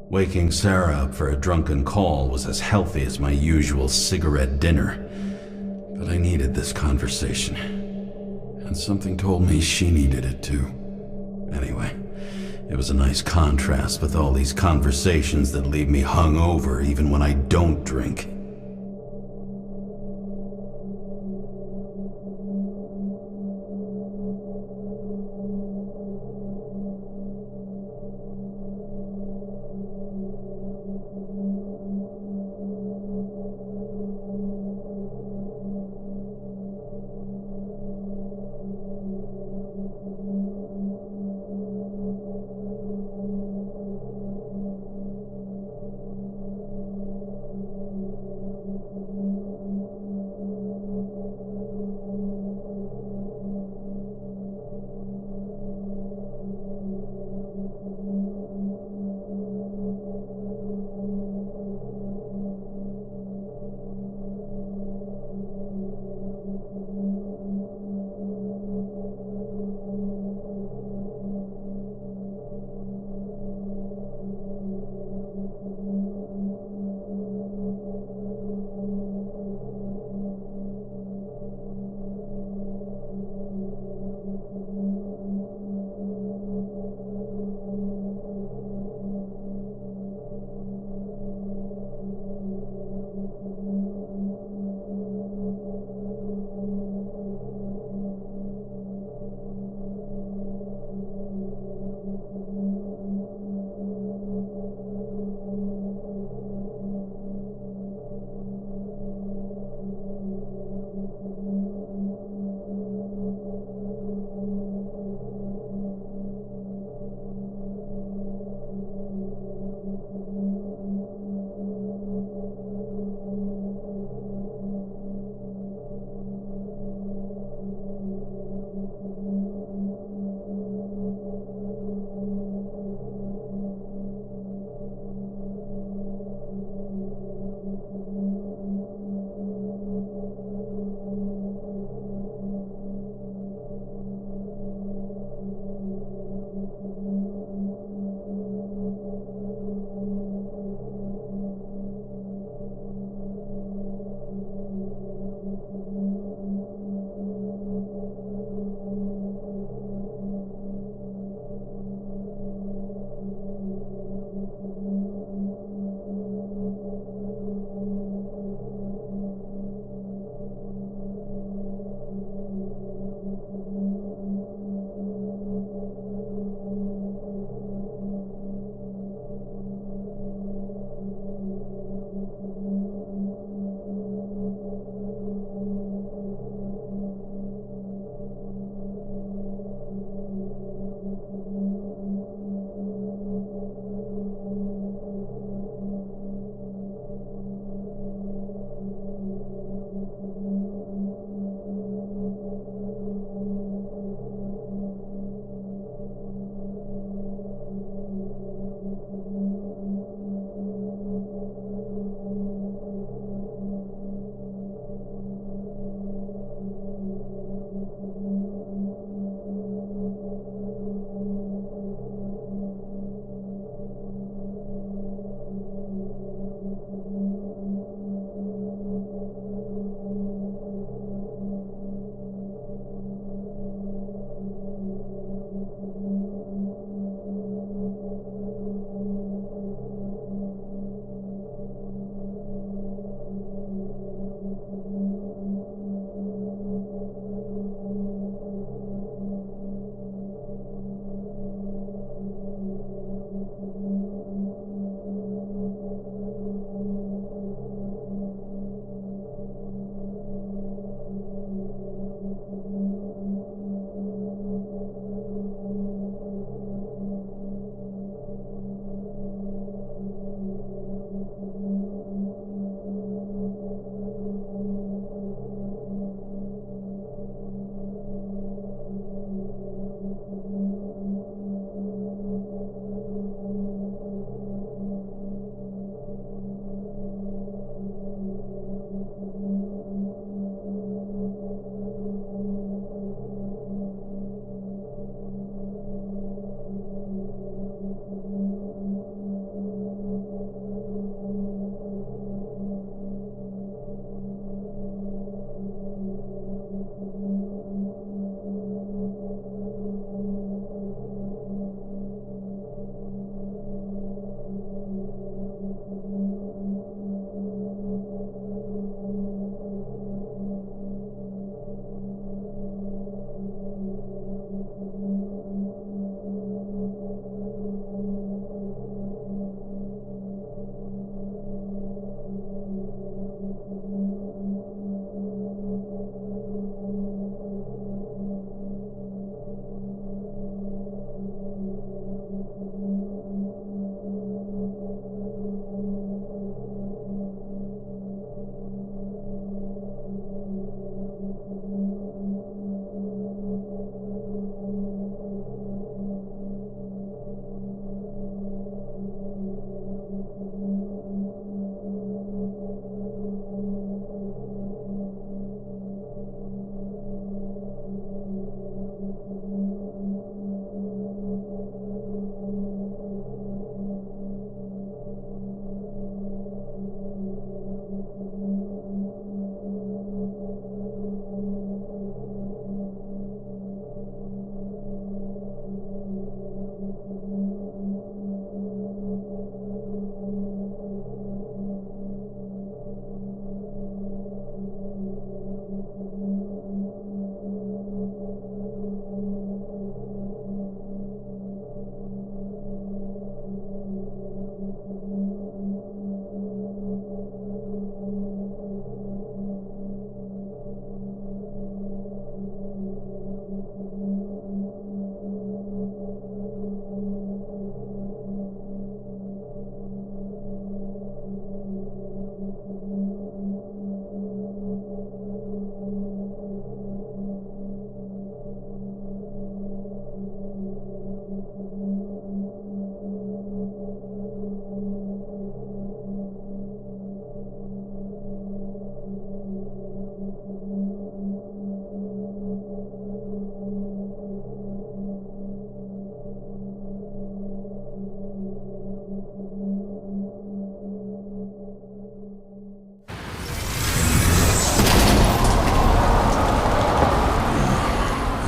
Waking Sarah up for a drunken call was as healthy as my usual cigarette dinner. But I needed this conversation. And something told me she needed it too. Anyway, it was a nice contrast with all these conversations that leave me hungover even when I don't drink.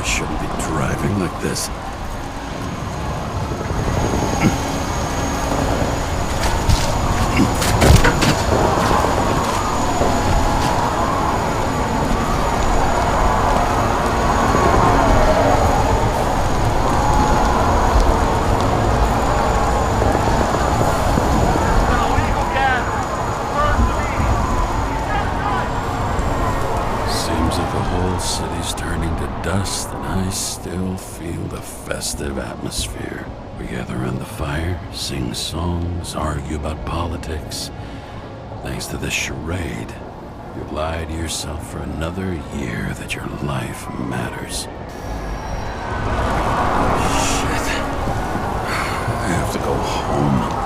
shouldn't be driving like this. Seems like the whole city's turning to dust, and I still feel the festive atmosphere. We gather around the fire, sing songs, argue about politics. Thanks to this charade, you lie to yourself for another year that your life matters. Shit. I have to go home.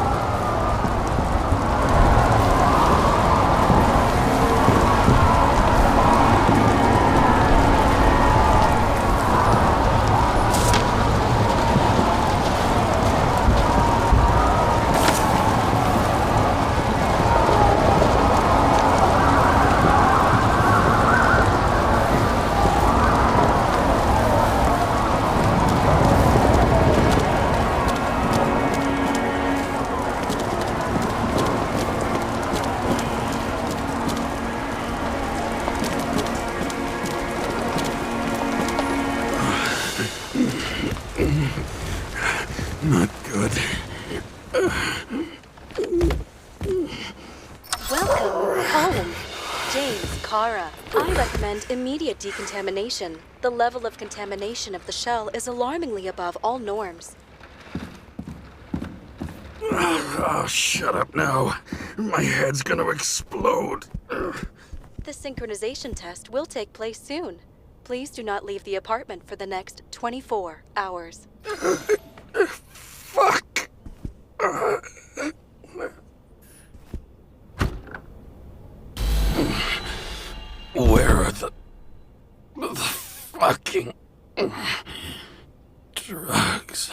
Not good. Welcome home. James, Kara, I recommend immediate decontamination. The level of contamination of the shell is alarmingly above all norms. Oh, shut up now. My head's gonna explode. The synchronization test will take place soon. Please do not leave the apartment for the next 24 hours. Fuck. Where are the fucking drugs?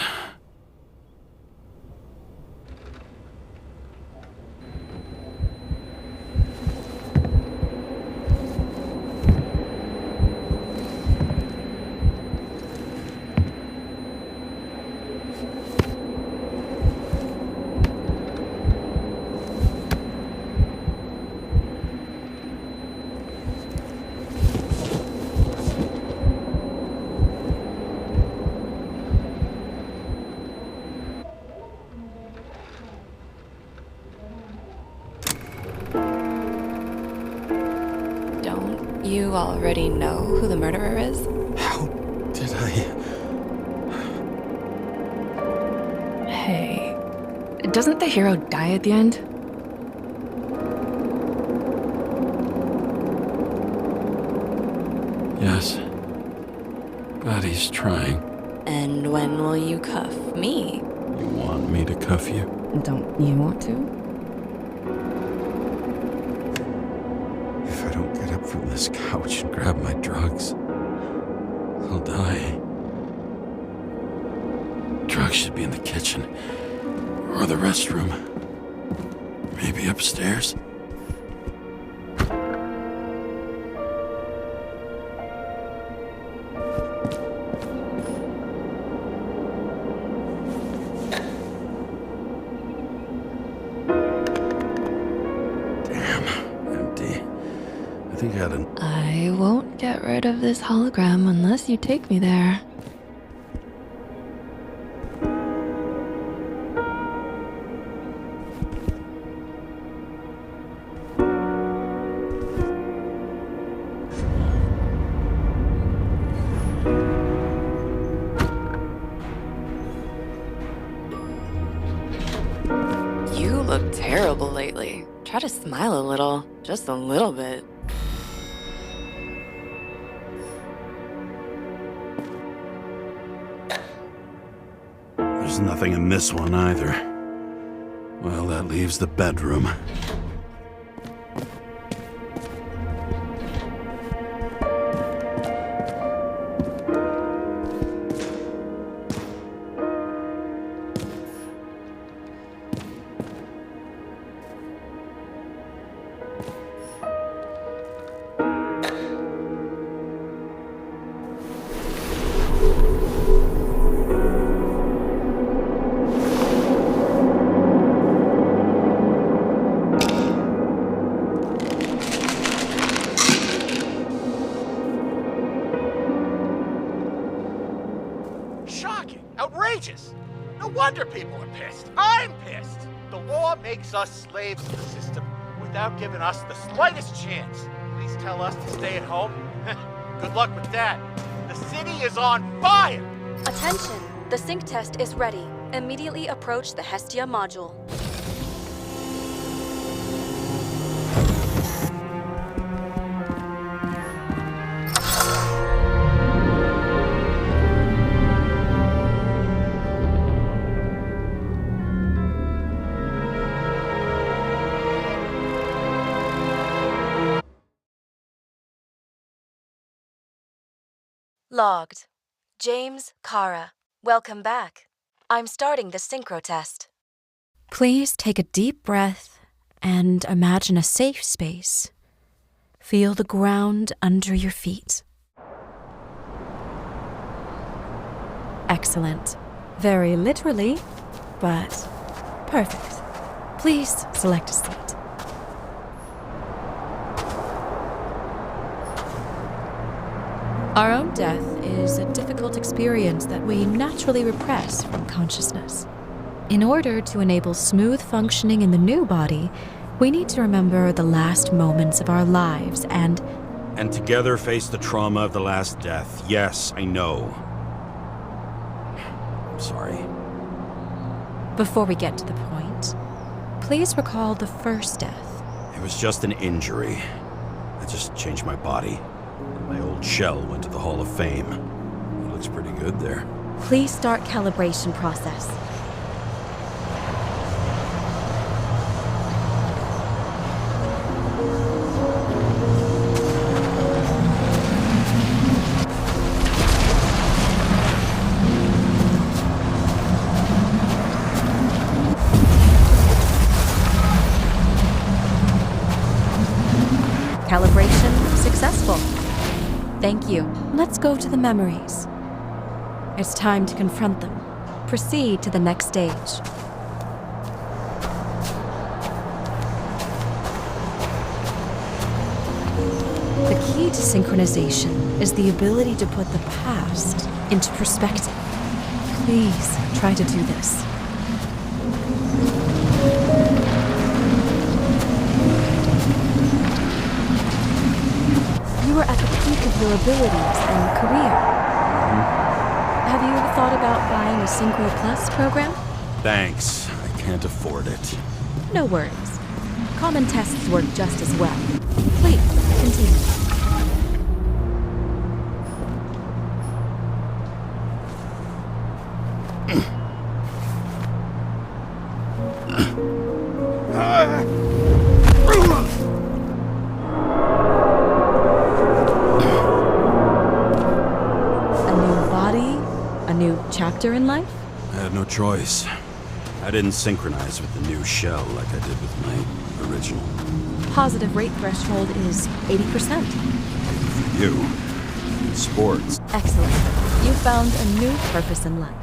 Don't you already know who the murderer is? How did I... Hey, doesn't the hero die at the end? Yes. But he's trying. And when will you cuff me? You want me to cuff you? Don't you want to? If I don't get up from this couch and grab my drugs, I'll die. Drugs should be in the kitchen. Or the restroom. Maybe upstairs. I think I had an... I won't get rid of this hologram unless you take me there. You look terrible lately. Try to smile a little, just a little bit. There's nothing in this one either. Well, that leaves the bedroom. Shocking. Outrageous. No wonder people are pissed. I'm pissed. The law makes us slaves to the system without giving us the slightest chance. Please tell us to stay at home. Good luck with that. The city is on fire! Attention! The sync test is ready. Immediately approach the Hestia module. Logged. James, Kara. Welcome back. I'm starting the synchro test. Please take a deep breath and imagine a safe space. Feel the ground under your feet. Excellent. Very literally, but perfect. Please select a seat. Our own death is a difficult experience that we naturally repress from consciousness. In order to enable smooth functioning in the new body, we need to remember the last moments of our lives and together face the trauma of the last death. Yes, I know. I'm sorry. Before we get to the point, please recall the first death. It was just an injury. I just changed my body. My old shell went to the Hall of Fame. It looks pretty good there. Please start calibration process. Calibration successful. Thank you. Let's go to the memories. It's time to confront them. Proceed to the next stage. The key to synchronization is the ability to put the past into perspective. Please try to do this. You are at the peak of your abilities and career. Have you thought about buying a Synchro Plus program? Thanks. I can't afford it. No worries. Common tests work just as well. Please, continue. Chapter in life? I had no choice. I didn't synchronize with the new shell like I did with my original. Positive rate threshold is 80%. For you, in sports. Excellent. You found a new purpose in life.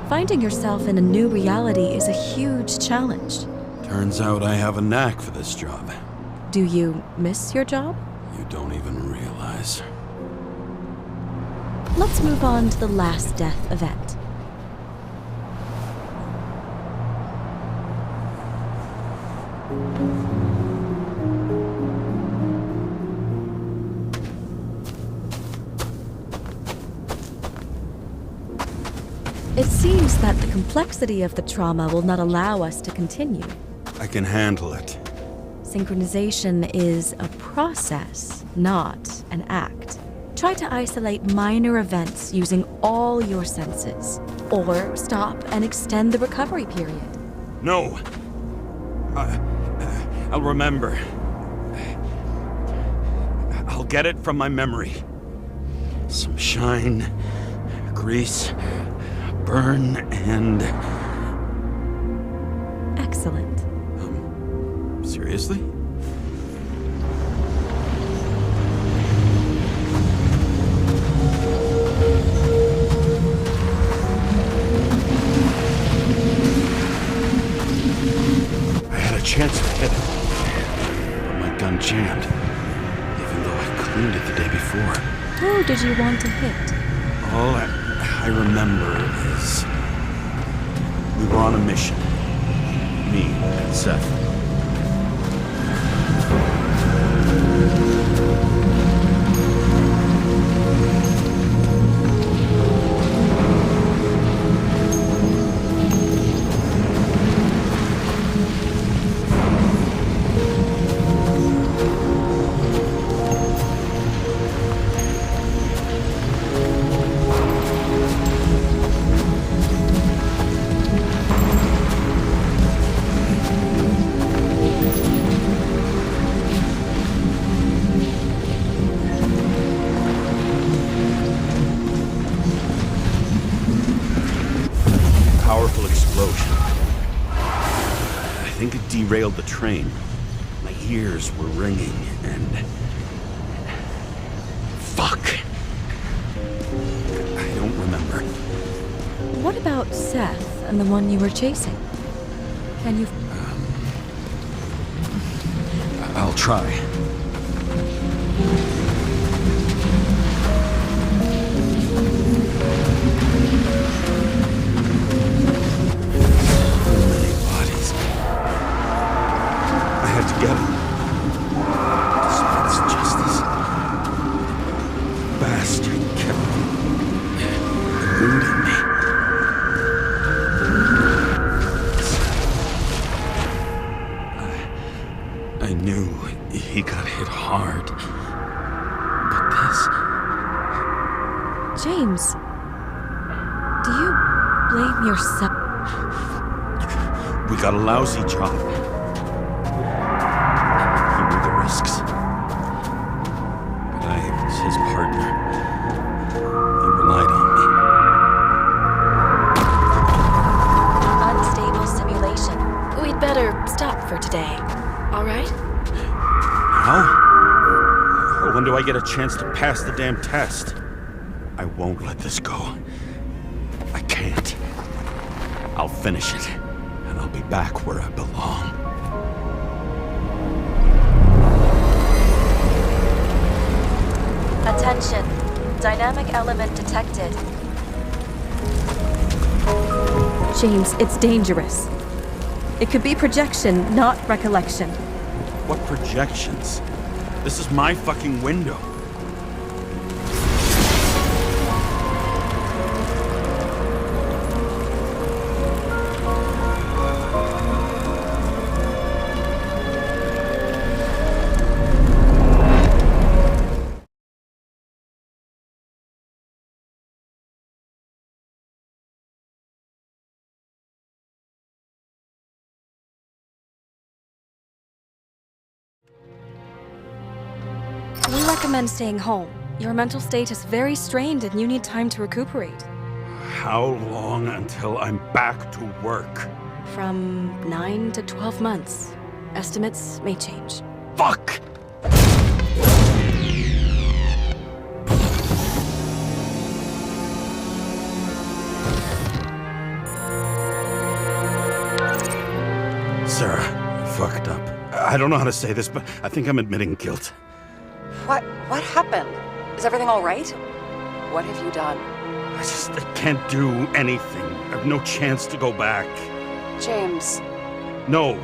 Finding yourself in a new reality is a huge challenge. Turns out I have a knack for this job. Do you miss your job? You don't even realize. Let's move on to the last death event. It seems that the complexity of the trauma will not allow us to continue. I can handle it. Synchronization is a process, not an act. Try to isolate minor events using all your senses, or stop and extend the recovery period. No. I'll remember. I'll get it from my memory. Some shine, grease, burn, and... Excellent. Seriously? chance to hit it. But my gun jammed, even though I cleaned it the day before. Who did you want to hit? All I remember is we were on a mission. Me and Seth. Powerful explosion. I think it derailed the train. My ears were ringing and... Fuck! I don't remember. What about Seth and the one you were chasing? Can you... I'll try. Get him. Despite his justice, the bastard kept eluding me. I knew he got hit hard, but this... James, do you blame yourself? We got a lousy job. Risks. But I was his partner. He relied on me. Unstable simulation. We'd better stop for today. All right? Now? Or when do I get a chance to pass the damn test? I won't let this go. I can't. I'll finish it, and I'll be back where I belong. Attention. Dynamic element detected. James, it's dangerous. It could be projection, not recollection. What projections? This is my fucking window. We recommend staying home. Your mental state is very strained and you need time to recuperate. How long until I'm back to work? From 9 to 12 months. Estimates may change. Fuck! Sarah, I fucked up. I don't know how to say this, but I think I'm admitting guilt. What happened? Is everything all right? What have you done? I can't do anything. I have no chance to go back. James. No.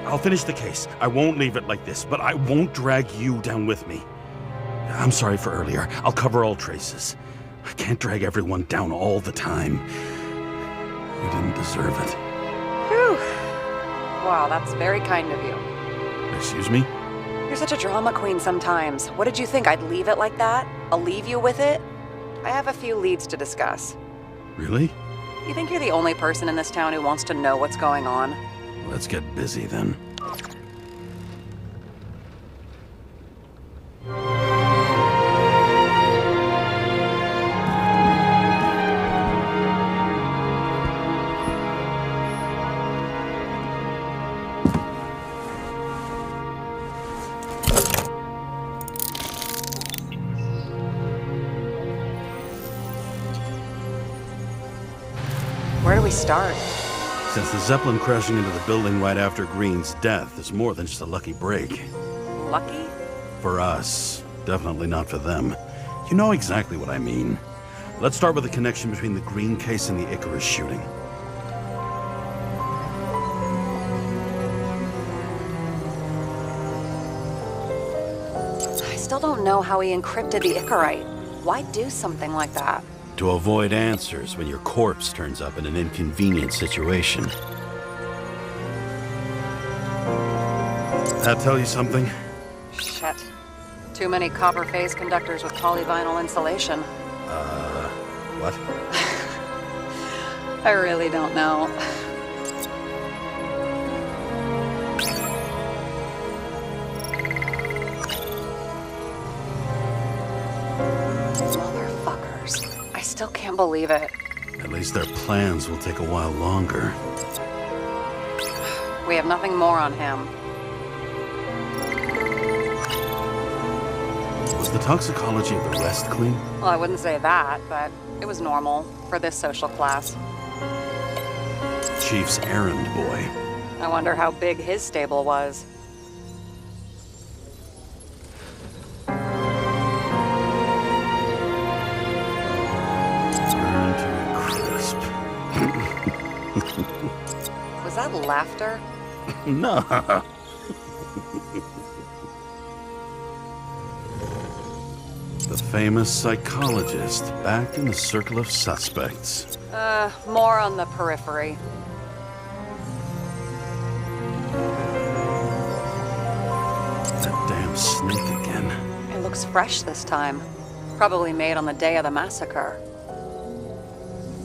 I'll finish the case. I won't leave it like this, but I won't drag you down with me. I'm sorry for earlier. I'll cover all traces. I can't drag everyone down all the time. You didn't deserve it. Whew. Wow, that's very kind of you. Excuse me? You're such a drama queen sometimes. What did you think, I'd leave it like that? I'll leave you with it? I have a few leads to discuss. Really? You think you're the only person in this town who wants to know what's going on? Let's get busy then. Where do we start? Since the Zeppelin crashing into the building right after Green's death is more than just a lucky break. Lucky? For us. Definitely not for them. You know exactly what I mean. Let's start with the connection between the Green case and the Icarus shooting. I still don't know how he encrypted the Icarite. Why do something like that? To avoid answers when your corpse turns up in an inconvenient situation. That tell you something? Shit. Too many copper phase conductors with polyvinyl insulation. What? I really don't know. Motherfuckers. I still can't believe it. At least their plans will take a while longer. We have nothing more on him. Was the toxicology of the rest clean? Well, I wouldn't say that, but it was normal for this social class. Chief's errand boy. I wonder how big his stable was. Burn to a crisp. Was that laughter? No. The famous psychologist back in the circle of suspects. More on the periphery. That damn snake again. It looks fresh this time. Probably made on the day of the massacre.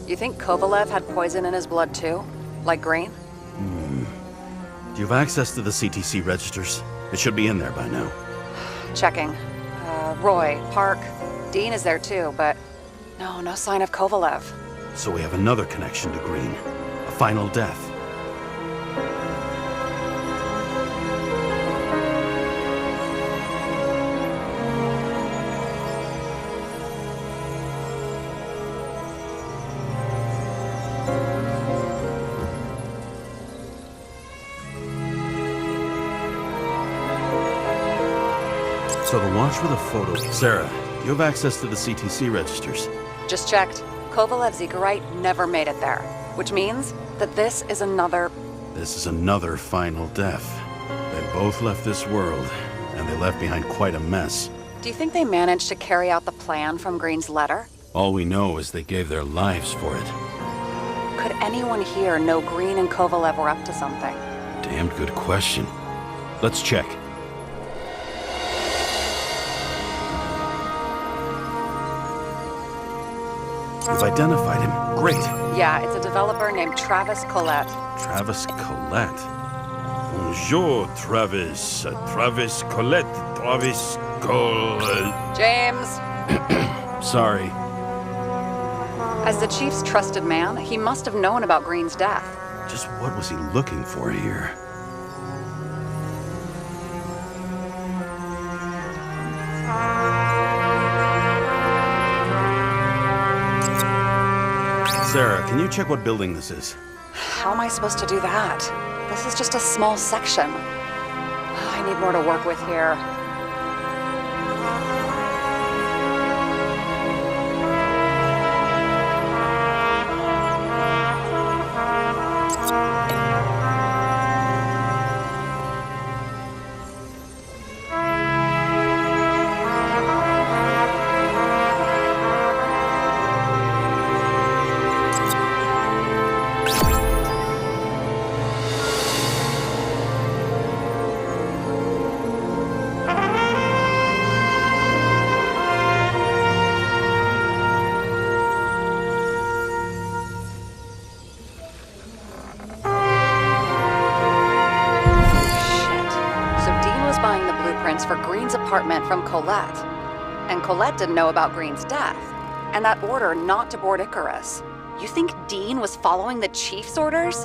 You think Kovalev had poison in his blood too? Like Green? Do you have access to the CTC registers? It should be in there by now. Checking. Roy, Park, Dean is there too, but no sign of Kovalev. So we have another connection to Green. A final death. So the watch with a photo. Sarah, you have access to the CTC registers. Just checked. Kovalev's Icarite never made it there, which means that this is another... This is another final death. They both left this world, and they left behind quite a mess. Do you think they managed to carry out the plan from Green's letter? All we know is they gave their lives for it. Could anyone here know Green and Kovalev were up to something? Damned good question. Let's check. You've identified him. Great. Yeah, it's a developer named Travis Collette. Travis Collette. Bonjour, Travis. Travis Collette. Travis Collette. James! Sorry. As the chief's trusted man, he must have known about Green's death. Just what was he looking for here? Sarah, can you check what building this is? How am I supposed to do that? This is just a small section. I need more to work with here. For Green's apartment from Collette. And Collette didn't know about Green's death, and that order not to board Icarus. You think Dean was following the chief's orders?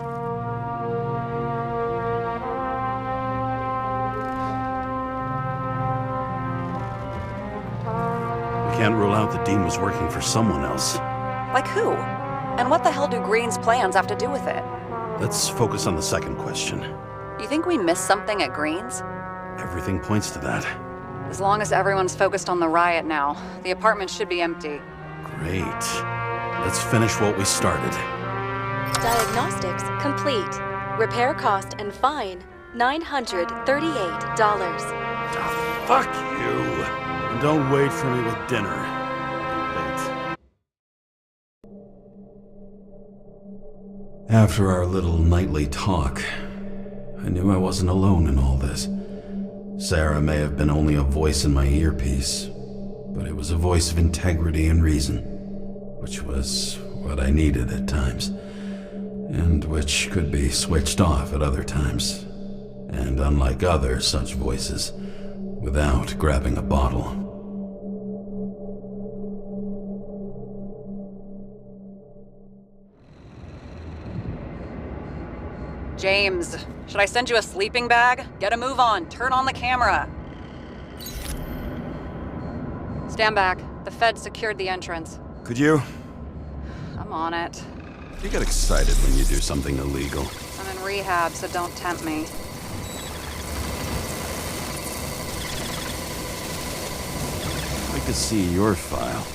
We can't rule out that Dean was working for someone else. Like who? And what the hell do Green's plans have to do with it? Let's focus on the second question. You think we missed something at Green's? Everything points to that. As long as everyone's focused on the riot now, the apartment should be empty. Great. Let's finish what we started. Diagnostics complete. Repair cost and fine $938. Fuck you. And don't wait for me with dinner. Wait. After our little nightly talk, I knew I wasn't alone in all this. Sarah may have been only a voice in my earpiece, but it was a voice of integrity and reason, which was what I needed at times, and which could be switched off at other times, and unlike other such voices, without grabbing a bottle. James, should I send you a sleeping bag? Get a move on. Turn on the camera. Stand back. The Fed secured the entrance. Could you? I'm on it. You get excited when you do something illegal. I'm in rehab, so don't tempt me. I could see your file.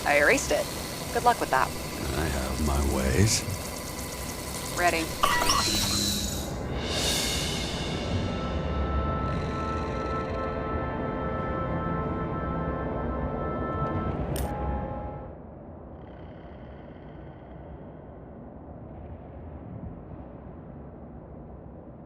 I erased it. Good luck with that. I have my ways. Ready.